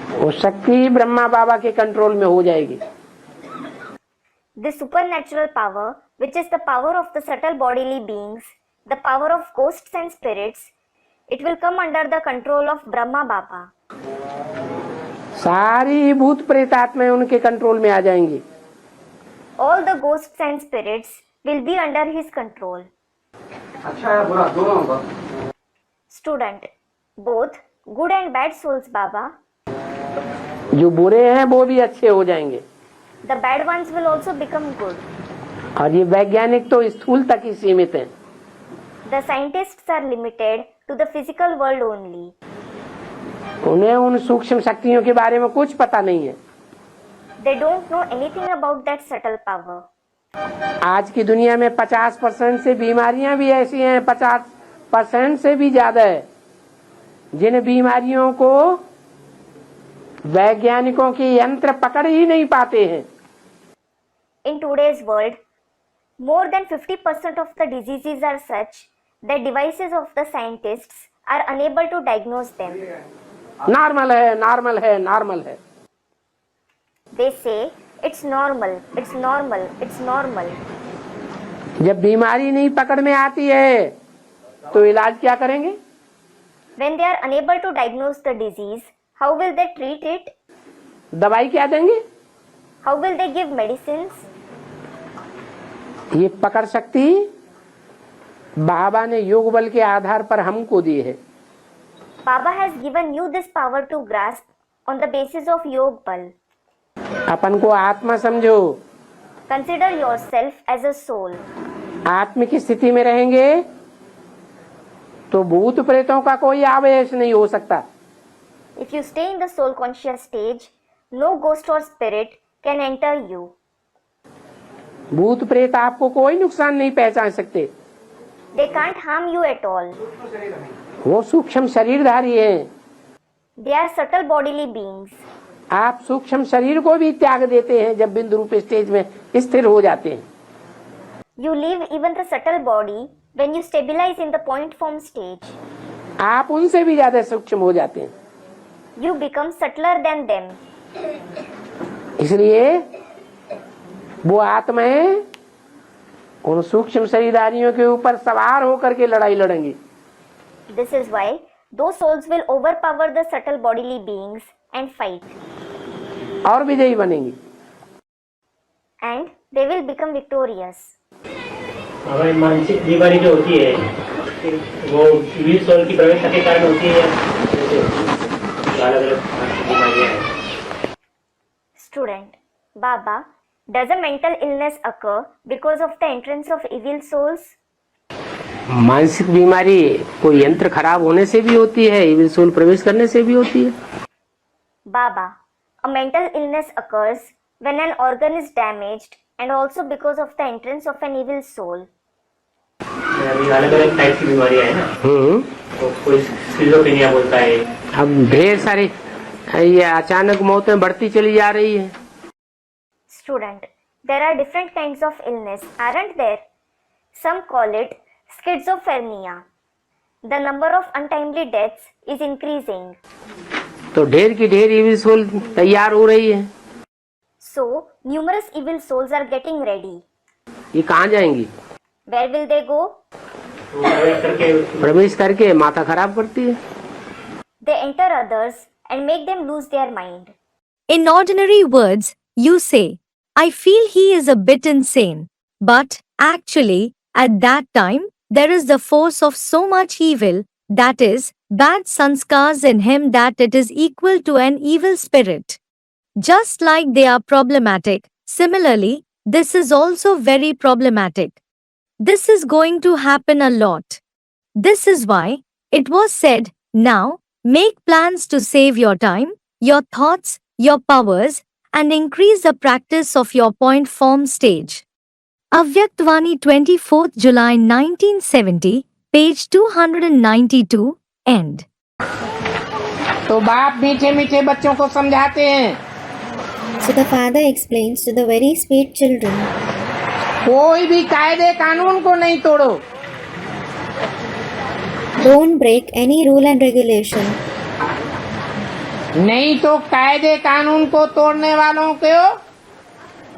वो शक्ति ब्रह्मा बाबा के कंट्रोल में हो जाएगी। This supernatural power, which is the power of the subtle bodily beings, the power of ghosts and spirits, it will come under the control of Brahma Baba. सारी भूत प्रेत आत्माएं उनके कंट्रोल में आ जाएंगी। All the ghosts and spirits will be under his control. अच्छा है बुरा दोनों होगा। Student, both good and bad souls, Baba. जो बुरे हैं वो भी अच्छे हो जाएंगे। The bad ones will also become good. और ये वैज्ञानिक तो स्थूल तक ही सीमित हैं। The scientists are limited to the physical world only. उन्हें उन सूक्ष्म शक्तियों के बारे में कुछ पता नहीं है। They don't know anything about that subtle power. आज की दुनिया में 50% से बीमारियां भी ऐसी हैं, 50% से भी ज्यादा है, जिन बीमारियों को वैज्ञानिकों के यंत्र पकड़ ही नहीं पाते हैं। In today's world, more than 50% of the diseases are such that devices of the scientists are unable to diagnose them. Normal है, नॉर्मल है, नॉर्मल है। They say, it's normal, it's normal, it's normal. जब बीमारी नहीं पकड़ में आती है तो इलाज क्या करेंगे? When they are unable to diagnose the disease, how will they treat it? दवाई क्या देंगे? How will they give medicines? ये पकड़ शक्ति बाबा ने योग बल के आधार पर हमको दी है। Baba has given you this power to grasp on the basis of Yog Bal. अपन को आत्मा समझो। Consider yourself as a soul. आत्म की स्थिति में रहेंगे तो भूत प्रेतों का कोई आवेश नहीं हो सकता। If you stay in the soul conscious stage, no ghost or spirit can enter you. भूत प्रेत आपको कोई नुकसान नहीं पहुंचा सकते। They can't harm you at all. वो सूक्ष्म शरीरधारी हैं। They are subtle bodily beings. आप सूक्ष्म शरीर को भी त्याग देते हैं जब बिंदु रूप स्टेज में स्थिर हो जाते हैं। You leave even the subtle body when you stabilize in the point form stage. आप उनसे भी ज्यादा सूक्ष्म हो जाते हैं। You become subtler than them. इसलिए वो आत्माएं उन सूक्ष्म शरीरधारियों के ऊपर सवार होकर के लड़ाई लड़ेंगी। This is why those souls will overpower the subtle bodily beings and fight. और विजयी बनेंगी। And they will become victorious. हमारी मानसिक बीमारी जो होती है वो इविल सोल की प्रवेश के कारण होती है, अलग अलग बीमारियां हैं। Student, Baba, does a mental illness occur because of the entrance of evil souls? मानसिक बीमारी कोई यंत्र खराब होने से भी होती है, इविल सोल प्रवेश करने से भी होती है। Baba, a mental illness occurs when an organ is damaged and also because of the entrance of an evil soul. अभी अलग अलग टाइप की बीमारियां हैं ना, तो कोई स्किज़ोफ्रेनिया बोलता है। अब ढेर सारी ये अचानक मौतें बढ़ती चली जा रही है। Student, there are different kinds of illness, aren't there? Some call it schizophrenia. The number of untimely deaths is increasing. तो ढेर की ढेर इविल सोल तैयार हो रही है। So, numerous evil souls are getting ready. ये कहाँ जाएंगी? Where will they go? प्रवेश करके माथा खराब करती है। They enter others and make them lose their mind. In ordinary words, you say, I feel he is a bit insane. But, actually, at that time, there is the force of so much evil, that is, bad sanskars in him, that it is equal to an evil spirit. Just like they are problematic, similarly, this is also very problematic. This is going to happen a lot. This is why it was said, now, make plans to save your time, your thoughts, your powers, and increase the practice of your point form stage. Avyaktvani 24th July 1970, page 292, end. तो बाप मीठे मीठे बच्चों को समझाते हैं। So the father explains to the very sweet children, कोई भी कायदे कानून को नहीं तोड़ो। don't break any rule and regulation. नहीं तो कायदे कानून को तोड़ने वालों को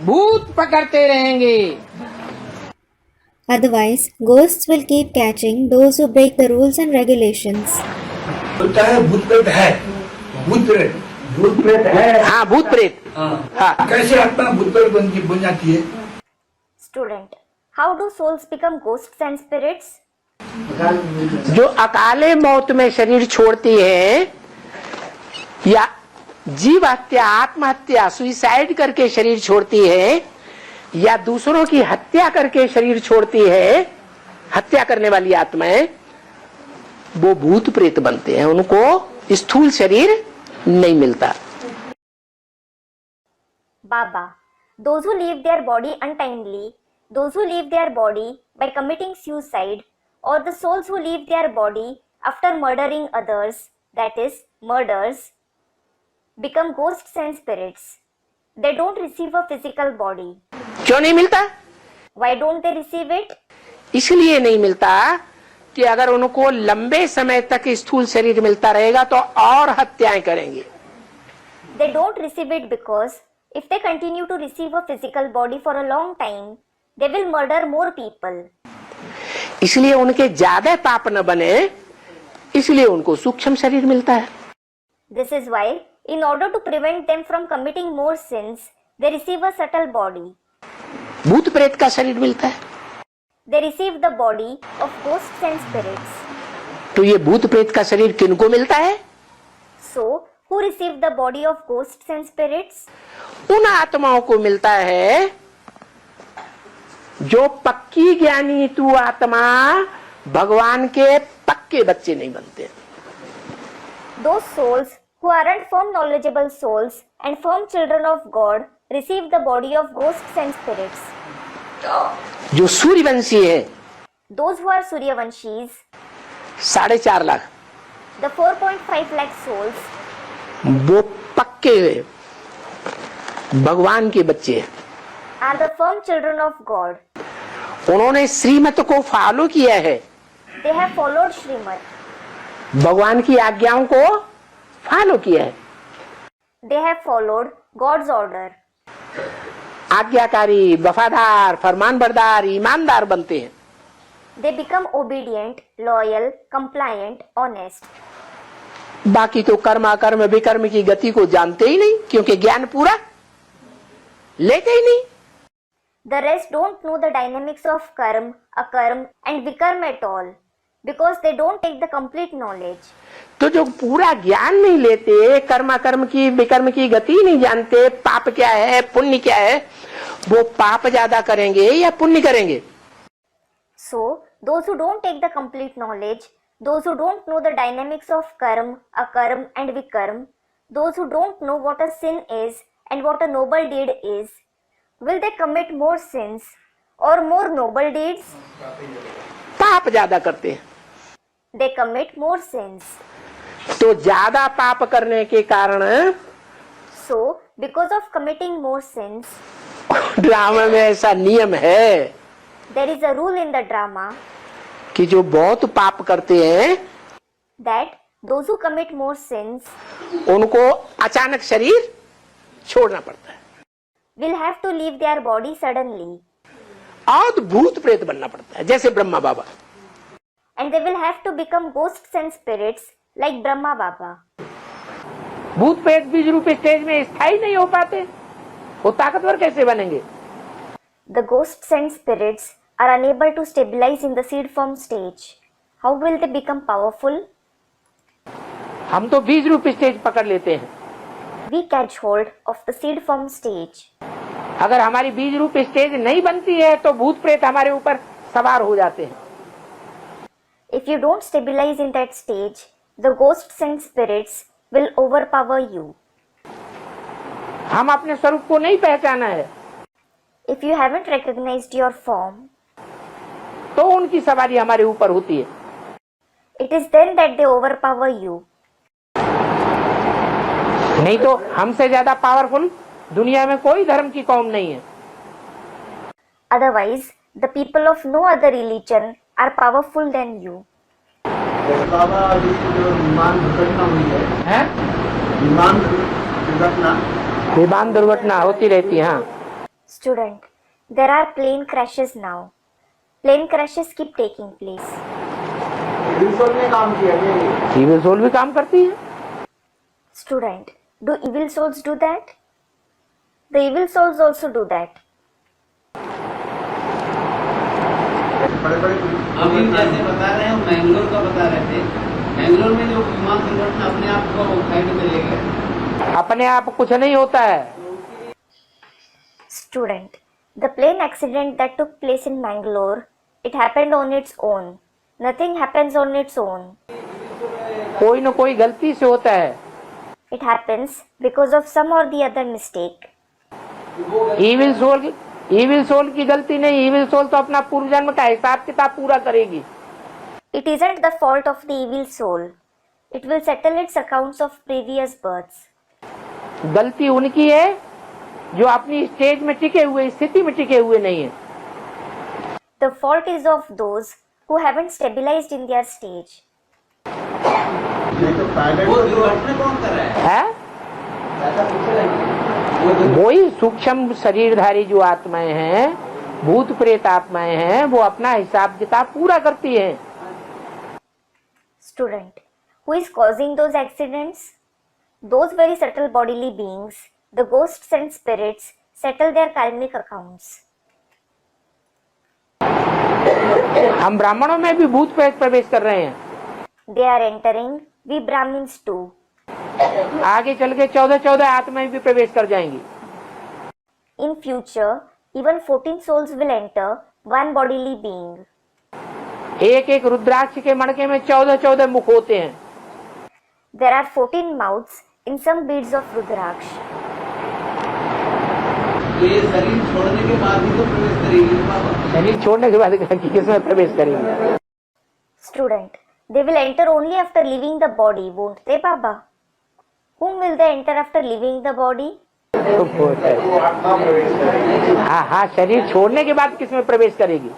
भूत पकड़ते रहेंगे। Otherwise, ghosts will keep catching those who break the rules and regulations. बोलता है भूत प्रेत है, भूत प्रेत, भूत प्रेत है। हाँ, भूत प्रेत। हाँ, कैसे आत्मा भूत प्रेत बन जाती है? Student, how do souls become ghosts and spirits? जो अकाले मौत में शरीर छोड़ती है या जीव हत्या, आत्महत्या, सुइसाइड करके शरीर छोड़ती है या दूसरों की हत्या करके शरीर छोड़ती है, हत्या करने वाली आत्माएं, वो भूत प्रेत बनते हैं। उनको स्थूल शरीर नहीं मिलता। Baba, those who leave their body untimely, those who leave their body by committing suicide, or the souls who leave their body after murdering others, that is, murders, become ghosts and spirits. They don't receive a physical body. क्यों नहीं मिलता? Why don't they receive it? इसलिए नहीं मिलता कि अगर उनको लंबे समय तक स्थूल शरीर मिलता रहेगा तो और हत्याएं करेंगे। They don't receive it because if they continue to receive a physical body for a long time, they will murder more people. इसलिए उनके ज्यादा पाप न बने, इसलिए उनको सूक्ष्म शरीर मिलता है। This is why, in order to prevent them from committing more sins, they receive a subtle body. भूत प्रेत का शरीर मिलता है। They receive the body of ghosts and spirits. तो ये भूत प्रेत का शरीर किनको मिलता है? So, who receive the body of ghosts and spirits? उन आत्माओं को मिलता है जो पक्की ज्ञानी तू आत्मा भगवान के पक्के बच्चे नहीं बनते। Those souls who aren't firm knowledgeable souls and firm children of God receive the body of ghosts and spirits. जो सूर्यवंशी है, Those who are Suryavanshis, 4.5 lakh, the 4.5 lakh souls, वो पक्के भगवान के बच्चे हैं। are the firm children of God. उन्होंने श्रीमत को फॉलो किया है, They have followed Srimad. भगवान की आज्ञाओं को फॉलो किया है। They have followed God's order. आज्ञाकारी, वफादार, फरमानबरदार, ईमानदार बनते हैं। They become obedient, loyal, compliant, honest. बाकी तो कर्म अकर्म विकर्म की गति को जानते ही नहीं, क्योंकि ज्ञान पूरा लेते ही नहीं। The rest don't know the dynamics of karma, akarma and vikarma at all because they don't take the complete knowledge. तो जो पूरा ज्ञान नहीं लेते, कर्म कर्म की विकर्म की गति नहीं जानते, पाप क्या है पुण्य क्या है, वो पाप ज्यादा करेंगे या पुण्य करेंगे? So, those who don't take the complete knowledge, those who don't know the dynamics of karma, akarma and vikarma, those who don't know what a sin is and what a noble deed is, will they commit more sins or more noble deeds? पाप ज्यादा करते हैं। They commit more sins. तो ज्यादा पाप करने के कारण So, because of committing more sins, drama में ऐसा नियम है there is a rule in the drama कि जो बहुत पाप करते हैं that those who commit more sins उनको अचानक शरीर छोड़ना पड़ता है will have to leave their body suddenly, और भूत प्रेत बनना पड़ता है, जैसे ब्रह्मा बाबा। and they will have to become ghosts and spirits like Brahma Baba. भूत प्रेत बीज रूप स्टेज में स्थायी नहीं हो पाते, वो ताकतवर कैसे बनेंगे? The ghosts and spirits are unable to stabilize in the seed form stage. How will they become powerful? हम तो बीज रूप स्टेज पकड़ लेते हैं। We catch hold of the seed form stage. अगर हमारी बीज रूप स्टेज नहीं बनती है तो भूत प्रेत हमारे ऊपर सवार हो जाते हैं। If you don't stabilize in that stage, the ghosts and spirits will overpower you. हम अपने स्वरूप को नहीं पहचाना है If you haven't recognized your form, तो उनकी सवारी हमारे ऊपर होती है। it is then that they overpower you. नहीं तो हमसे ज्यादा पावरफुल दुनिया में कोई धर्म की कौम नहीं है। Otherwise, the people of no other religion are powerful than you. बाबा जो विमान दुर्घटना हुई है, विमान दुर्घटना होती रहती है। हाँ। Student, there are plane crashes now. Plane crashes keep taking place. ने काम किया है। इविल सोल भी काम करती है। Student, do evil souls do that? The evil souls also do that. अभी जैसे बता रहे हैं, मैंगलोर का बता रहे थे, मैंगलोर में जो विमान दुर्घटना अपने आप को साइड में ले गया। अपने आप कुछ नहीं होता है। Student, the plane accident that took place in Mangalore, it happened on its own. Nothing happens on its own. कोई न कोई गलती से होता है। It happens because of some or the other mistake. Evil soul की गलती नहीं, इविल सोल तो अपना पूर्व जन्म का हिसाब किताब पूरा करेगी। It isn't the fault of the evil soul. It will settle its accounts of previous births. गलती उनकी है जो अपनी स्टेज में टिके हुए, स्थिति में टिके हुए नहीं है। The fault is of those who haven't stabilized in their stage. वो दुर्घटना कौन कर रहा है? वही सूक्ष्म शरीरधारी जो आत्माएं हैं भूत प्रेत आत्माएं हैं वो अपना हिसाब किताब पूरा करती हैं। Student, who is causing those accidents? Those very subtle bodily beings, the ghosts and spirits, settle their karmic accounts. हम ब्राह्मणों में भी भूत प्रेत प्रवेश कर रहे हैं। They are entering, we Brahmins too. आगे चल के 14 आत्माएं भी प्रवेश कर जाएंगी। In future, even 14 souls will enter one bodily being. एक एक रुद्राक्ष के मणके में 14 मुख होते हैं। There are 14 mouths in some beads of Rudraksh. ये शरीर छोड़ने के बाद ही तो प्रवेश करेगी बाबा। शरीर छोड़ने के बाद किसमें प्रवेश करेंगे? Student, they will enter only after leaving the body, won't they, Baba? Whom will they enter after leaving the body? हाँ, शरीर छोड़ने के बाद किसमें प्रवेश करेगी?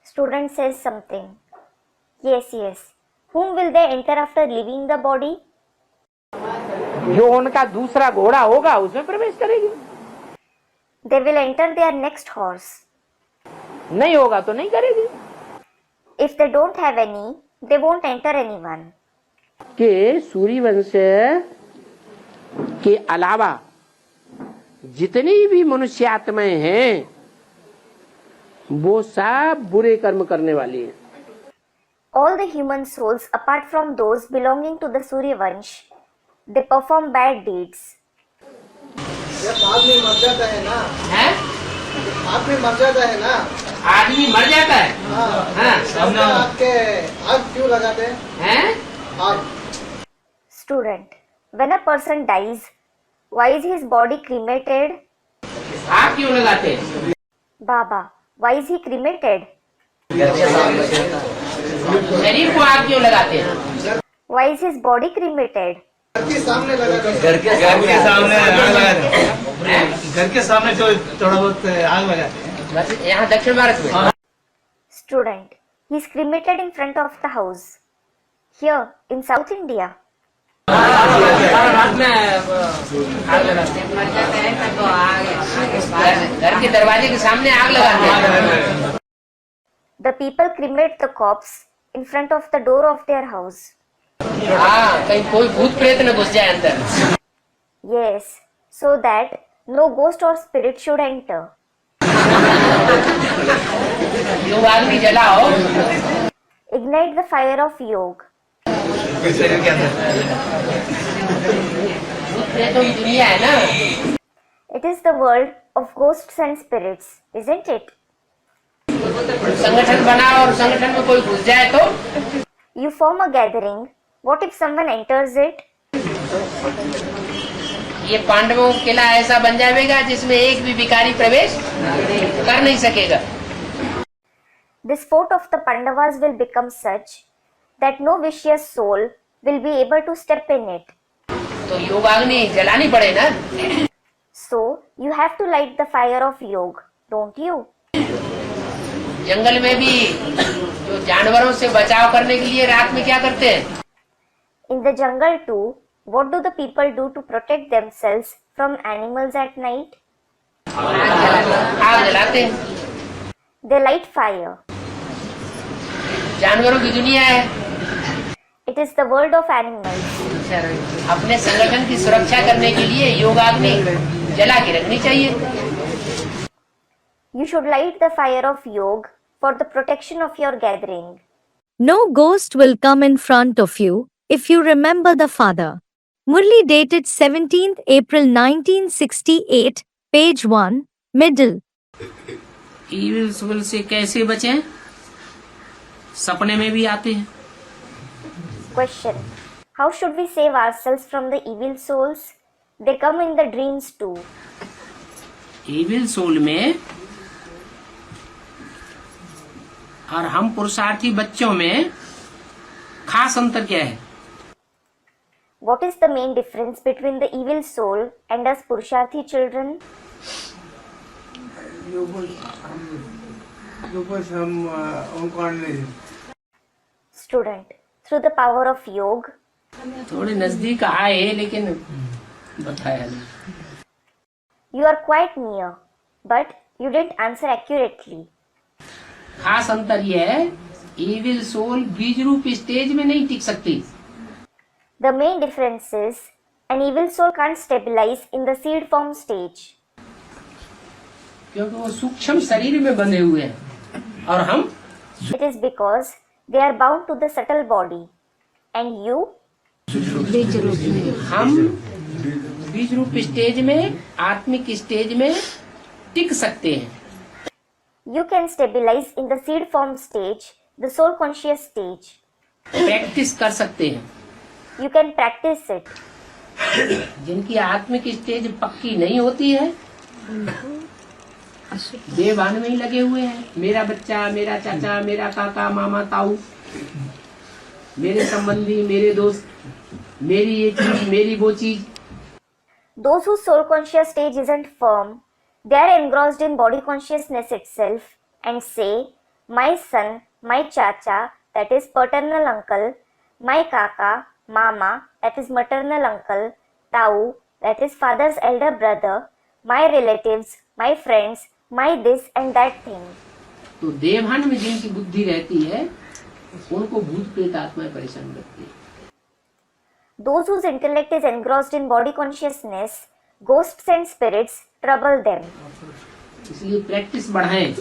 Student says something. Yes. Whom will they enter after leaving the body? जो उनका दूसरा घोड़ा होगा उसमें प्रवेश करेगी। They will enter their next horse. नहीं होगा तो नहीं करेगी। If they don't have any, they won't enter anyone. कि सूर्यवंश के अलावा जितनी भी मनुष्य आत्माएं हैं वो सब बुरे कर्म करने वाली हैं। All the human souls, apart from those belonging to the Suryavansh, they perform bad deeds. जब आदमी मर जाता है ना, हैं? आदमी मर जाता है ना, आदमी मर जाता है। हाँ, आग क्यों लगाते हैं? आग। Student, when a person dies, why is his body cremated? आग क्यों लगाते हैं? Baba, why is he cremated? शरीर को आग क्यों लगाते हैं? Why is his body cremated? घर के सामने लगाते हैं। घर के सामने आग लगाते हैं। घर के सामने तो थोड़ा बहुत आग लगाते हैं। यहाँ दक्षिण भारत में। Student, he is cremated in front of the house. Here, in South India. रात में आग लगाते हैं। मर जाते हैं तो आग घर के दरवाजे के सामने आग लगाते हैं। The people cremate the corpse in front of the door of their house. हाँ, कहीं कोई भूत प्रेत न घुस जाए अंदर। Yes, so that no ghost or spirit should enter. योग आग जलाओ। Ignite the fire of yoga. शरीर के अंदर भूत प्रेतों की दुनिया है ना। It is the world of ghosts and spirits, isn't it? संगठन बना और संगठन में कोई घुस जाए तो? You form a gathering. What if someone enters it? ये पांडवों का किला ऐसा बन जाएगा जिसमें एक भी भिखारी प्रवेश कर नहीं सकेगा। This fort of the Pandavas will become such that no vicious soul will be able to step in it. तो योगाग्नि जलानी पड़े ना। So you have to light the fire of yoga, don't you? जंगल में भी जो जानवरों से बचाव करने के लिए रात में क्या करते हैं? In the jungle too, what do the people do to protect themselves from animals at night? आग जलाते हैं। They light fire. जानवरों की दुनिया है। It is the world of animals. अपने संगठन की सुरक्षा करने के लिए योगाग्नि जला के रखनी चाहिए। You should light the fire of yoga for the protection of your gathering. No ghost will come in front of you if you remember the Father. Murli dated 17th April 1968, page 1, middle. Evil soul से कैसे बचें? सपने में भी आते हैं। Question. How should we save ourselves from the evil souls? They come in the dreams too. Evil soul में और हम पुरुषार्थी बच्चों में खास अंतर क्या है? What is the main difference between the evil soul and us Purusharthi children? Student, through the power of yoga, थोड़े नजदीक आए लेकिन बताया नहीं। you are quite near, but You didn't answer accurately. खास अंतर यह है, इविल सोल बीज रूप स्टेज में नहीं टिक सकती। The main difference is an evil soul can't stabilize in the seed form stage. क्योंकि वो सूक्ष्म शरीर में बंधे हुए हैं और हम It is because they are bound to the subtle body. And you? हम बीज रूप स्टेज में, आत्मिक स्टेज में टिक सकते हैं। You can stabilize in the seed form stage, the soul conscious stage. Practice कर सकते हैं। You can practice it. जिनकी आत्मिक स्टेज पक्की नहीं होती है, देवान में ही लगे हुए हैं। मेरा बच्चा, मेरा चाचा, मेरा काका, मामा, ताऊ, मेरे संबंधी, मेरे दोस्त, मेरी ये चीज, मेरी वो चीज। Those whose soul conscious stage isn't firm, they are engrossed in body consciousness itself and say, my son, my chacha, that is paternal uncle, my kaka, mama, that is maternal uncle, tau, that is father's elder brother, my relatives, my friends, my this and that thing. तो देवहान में जिनकी बुद्धि रहती है, उनको भूत प्रेत आत्माएं परेशान करती है। Those whose intellect is engrossed in body consciousness, ghosts and spirits trouble them. इसलिए प्रैक्टिस बढ़ाएं।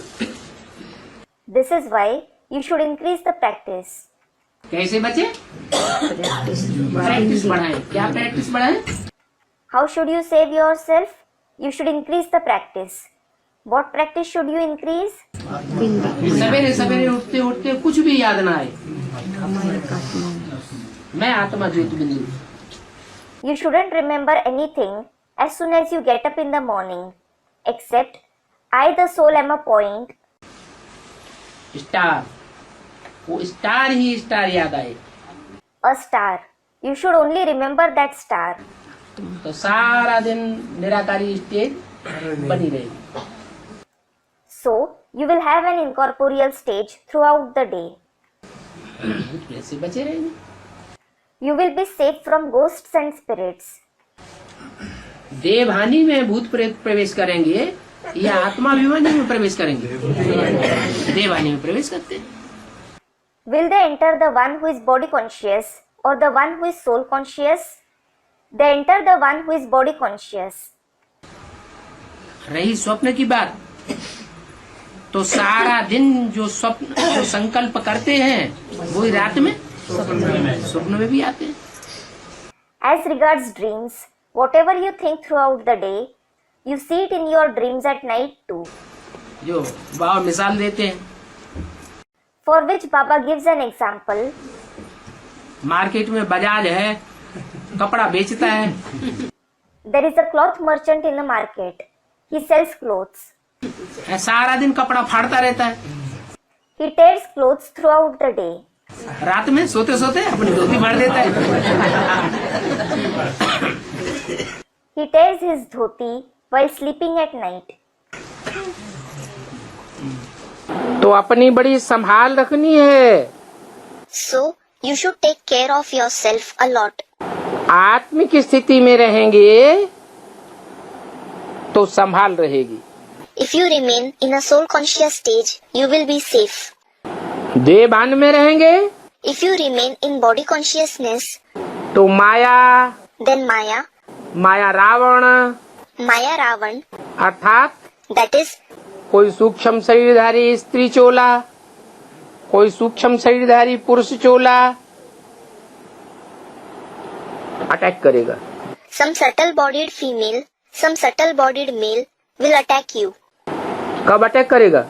This is why you should increase the practice. कैसे बचे? प्रैक्टिस बढ़ाएं। क्या प्रैक्टिस बढ़ाएं? How should you save yourself? You should increase the practice. What practice should you increase? सवेरे सवेरे उठते उठते कुछ भी याद ना आए, मैं आत्मा ज्योति बिंदु। You shouldn't remember anything as soon as you get up in the morning, except I the soul am a point. Star, वो स्टार ही स्टार याद आए। A star. You should only remember that star. तो सारा दिन निराकारी stage बनी रहेगी। So you will have an incorporeal stage throughout the day. कैसे बचे रहेंगे? You will be safe from ghosts and spirits. देवहानि में भूत प्रेत प्रवेश करेंगे या आत्मा अभिमानी में प्रवेश करेंगे? देवहानि में प्रवेश करते हैं। Will they enter the one who is body conscious or the one who is soul conscious? They enter the one who is body conscious. रही स्वप्न की बात, तो सारा दिन जो स्वप्न, जो संकल्प करते हैं, वही रात में स्वप्न में भी आते हैं। As regards dreams, whatever you think throughout the day, you see it in your dreams at night too. जो बाबा मिसाल देते हैं, For which Baba gives an example. Market में बजाज है, कपड़ा बेचता है। There is a cloth merchant in the market. He sells clothes. सारा दिन कपड़ा फाड़ता रहता है। He tears clothes throughout the day. रात में सोते सोते अपनी धोती फाड़ देता है। He tears his dhoti while sleeping at night. तो अपनी बड़ी संभाल रखनी है। So you should take care of yourself a lot. आत्मिक स्थिति में रहेंगे तो संभाल रहेगी। If you remain in a soul conscious stage, you will be safe. देवभान में रहेंगे If you remain in body consciousness, तो माया, then Maya, माया रावण, Maya Ravan, अर्थात that is, कोई सूक्ष्म शरीरधारी स्त्री चोला, कोई सूक्ष्म शरीरधारी पुरुष चोला अटैक करेगा। some subtle bodied female, some subtle bodied male will attack you. कब अटैक करेगा?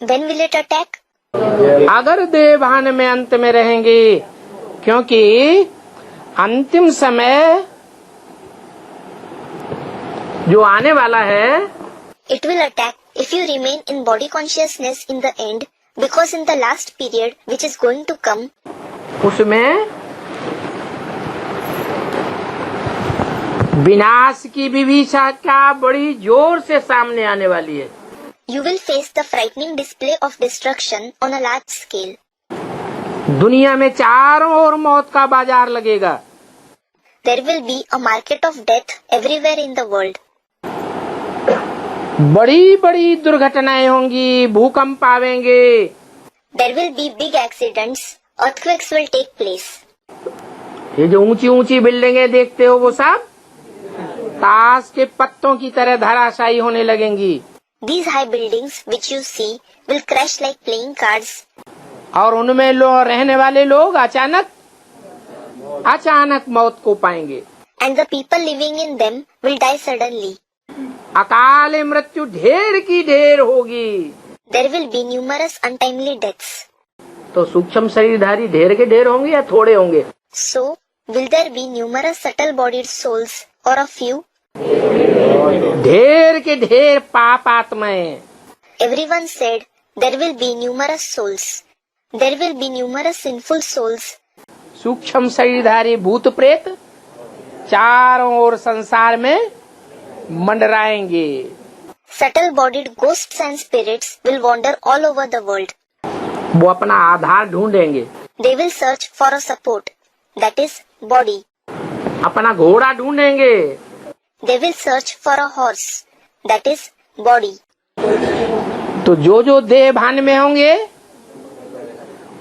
When will it attack? अगर देवभान में अंत में रहेंगे, क्योंकि अंतिम समय जो आने वाला है, It will attack if you remain in body consciousness in the end, because in the last period which is going to come, उसमें विनाश की विभीषिका बड़ी जोर से सामने आने वाली है। you will face the frightening display of destruction on a large scale. दुनिया में चारों ओर मौत का बाजार लगेगा। There will be a market of death everywhere in the world. बड़ी बड़ी दुर्घटनाएं होंगी, भूकंप आवेंगे। There will be big accidents, earthquakes will take place. ये जो ऊंची ऊंची बिल्डिंगें देखते हो वो सब ताश के पत्तों की तरह धराशायी होने लगेंगी। These high buildings which you see will crash like playing cards. और उनमें रहने वाले लोग अचानक मौत को पाएंगे। And the people living in them will die suddenly. अकाल मृत्यु ढेर की ढेर होगी। There will be numerous untimely deaths. तो सूक्ष्म शरीरधारी ढेर के ढेर होंगे या थोड़े होंगे? So, will there be numerous subtle-bodied souls or a few? ढेर के ढेर पाप आत्माएं। Everyone said there will be numerous souls. There will be numerous sinful souls. सूक्ष्म शरीरधारी भूत प्रेत चारों ओर संसार में मंडराएंगे। Subtle-bodied ghosts and spirits will wander all over the world. वो अपना आधार ढूंढेंगे। They will search for a support, that is, body. अपना घोड़ा ढूंढेंगे। They will search for a horse, that is, body. तो जो देह भान में होंगे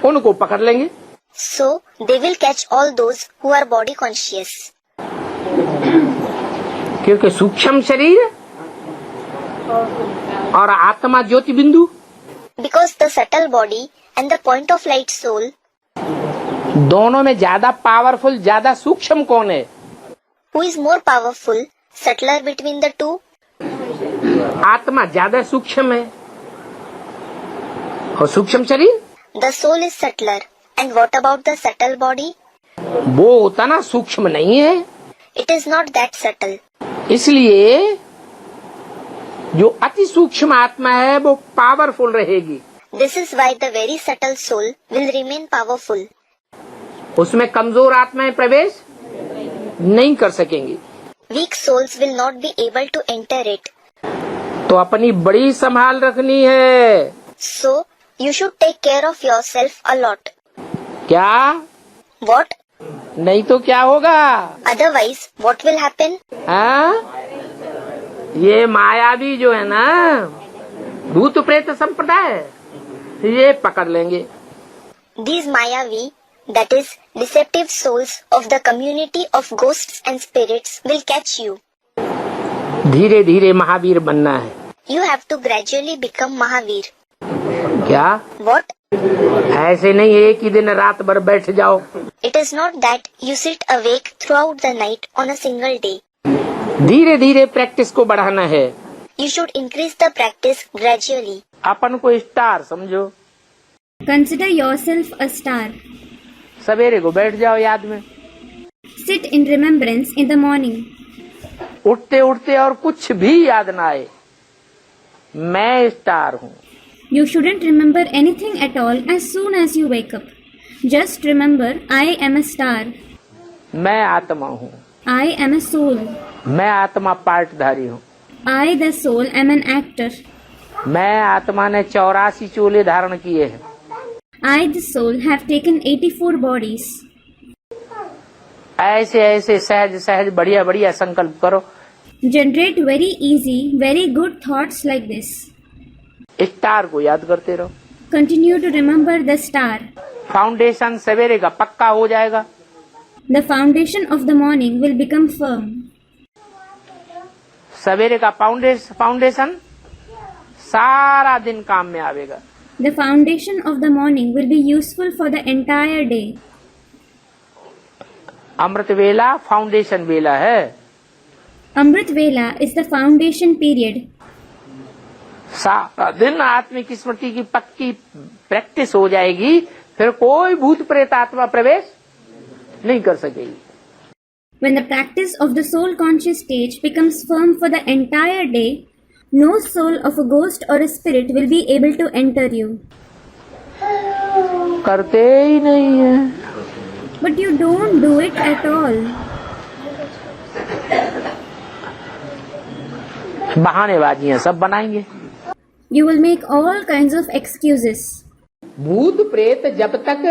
उनको पकड़ लेंगे। So, they will catch all those who are body conscious. क्योंकि सूक्ष्म शरीर और आत्मा ज्योति बिंदु, Because the subtle body and the point of light soul, दोनों में ज्यादा पावरफुल, ज्यादा सूक्ष्म कौन है? who is more powerful, subtler between the two? आत्मा ज्यादा सूक्ष्म है और सूक्ष्म शरीर The soul is subtler. And what about the subtle body? वो उतना सूक्ष्म नहीं है। It is not that subtle. इसलिए जो अति सूक्ष्म आत्मा है वो पावरफुल रहेगी। This is why the very subtle soul will remain powerful. उसमें कमजोर आत्माएं प्रवेश नहीं कर सकेंगी। Weak souls will not be able to enter it. तो अपनी बड़ी संभाल रखनी है। So, you should take care of yourself a lot. क्या? What? नहीं तो क्या होगा? Otherwise, what will happen? हाँ? ये मायावी जो है ना, भूत प्रेत संप्रदाय, ये पकड़ लेंगे। These Mayavi, that is, deceptive souls of the community of ghosts and spirits will catch you. धीरे धीरे महावीर बनना है। You have to gradually become Mahavir. क्या? What? ऐसे नहीं एक ही दिन रात भर बैठ जाओ। It is not that you sit awake throughout the night on a single day. धीरे धीरे प्रैक्टिस को बढ़ाना है। You should increase the practice gradually. अपन को स्टार समझो। Consider yourself a star. सवेरे को बैठ जाओ याद में। Sit in remembrance in the morning. उठते उठते और कुछ भी याद ना आए, मैं स्टार हूँ। You shouldn't remember anything at all as soon as you wake up. Just remember, I am a star. मैं आत्मा हूँ। I am a soul. मैं आत्मा पार्टधारी हूँ। I, the soul, am an actor. मैं आत्मा ने 84 चोले धारण किए हैं। I, the soul, have taken 84 bodies. ऐसे ऐसे सहज सहज बढ़िया बढ़िया संकल्प करो। Generate very easy, very good thoughts like this. Star को याद करते रहो। Continue to remember the star. Foundation सवेरे का पक्का हो जाएगा। The foundation of the morning will become firm. सवेरे का फाउंडेशन सारा दिन काम में आवेगा। The foundation of the morning will be useful for the entire day. अमृत वेला फाउंडेशन वेला है। Amrit Vela is the foundation period. सारा दिन आत्मिक स्मृति की पक्की प्रैक्टिस हो जाएगी, फिर कोई भूत प्रेत आत्मा प्रवेश नहीं कर सकेगी। When the practice of the soul conscious stage becomes firm for the entire day, no soul of a ghost or a spirit will be able to enter you. करते ही नहीं है। But you don't do it at all. बहानेबाजियां सब बनाएंगे। You will make all kinds of excuses. भूत प्रेत जब तक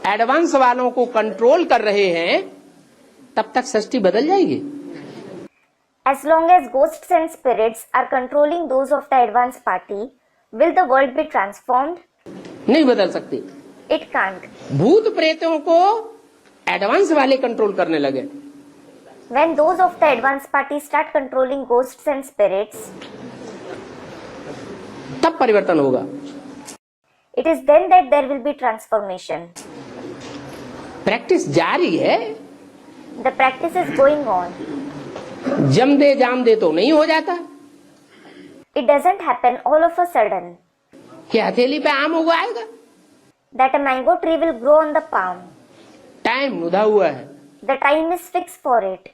advance वालों को कंट्रोल कर रहे हैं तब तक सृष्टि बदल जाएगी। As long as ghosts and spirits are controlling those of the advanced party, will the world be transformed? नहीं बदल सकती। It can't. भूत प्रेतों को एडवांस वाले कंट्रोल करने लगे, When those of the advanced party start controlling ghosts and spirits, तब परिवर्तन होगा। it is then that there will be transformation. Practice जारी है, The practice is going on. जम दे जाम दे तो नहीं हो जाता It doesn't happen all of a sudden कि हथेली पे आम उगाएगा। that a mango tree will grow on the palm. Time मुदा हुआ है, The time is fixed for it.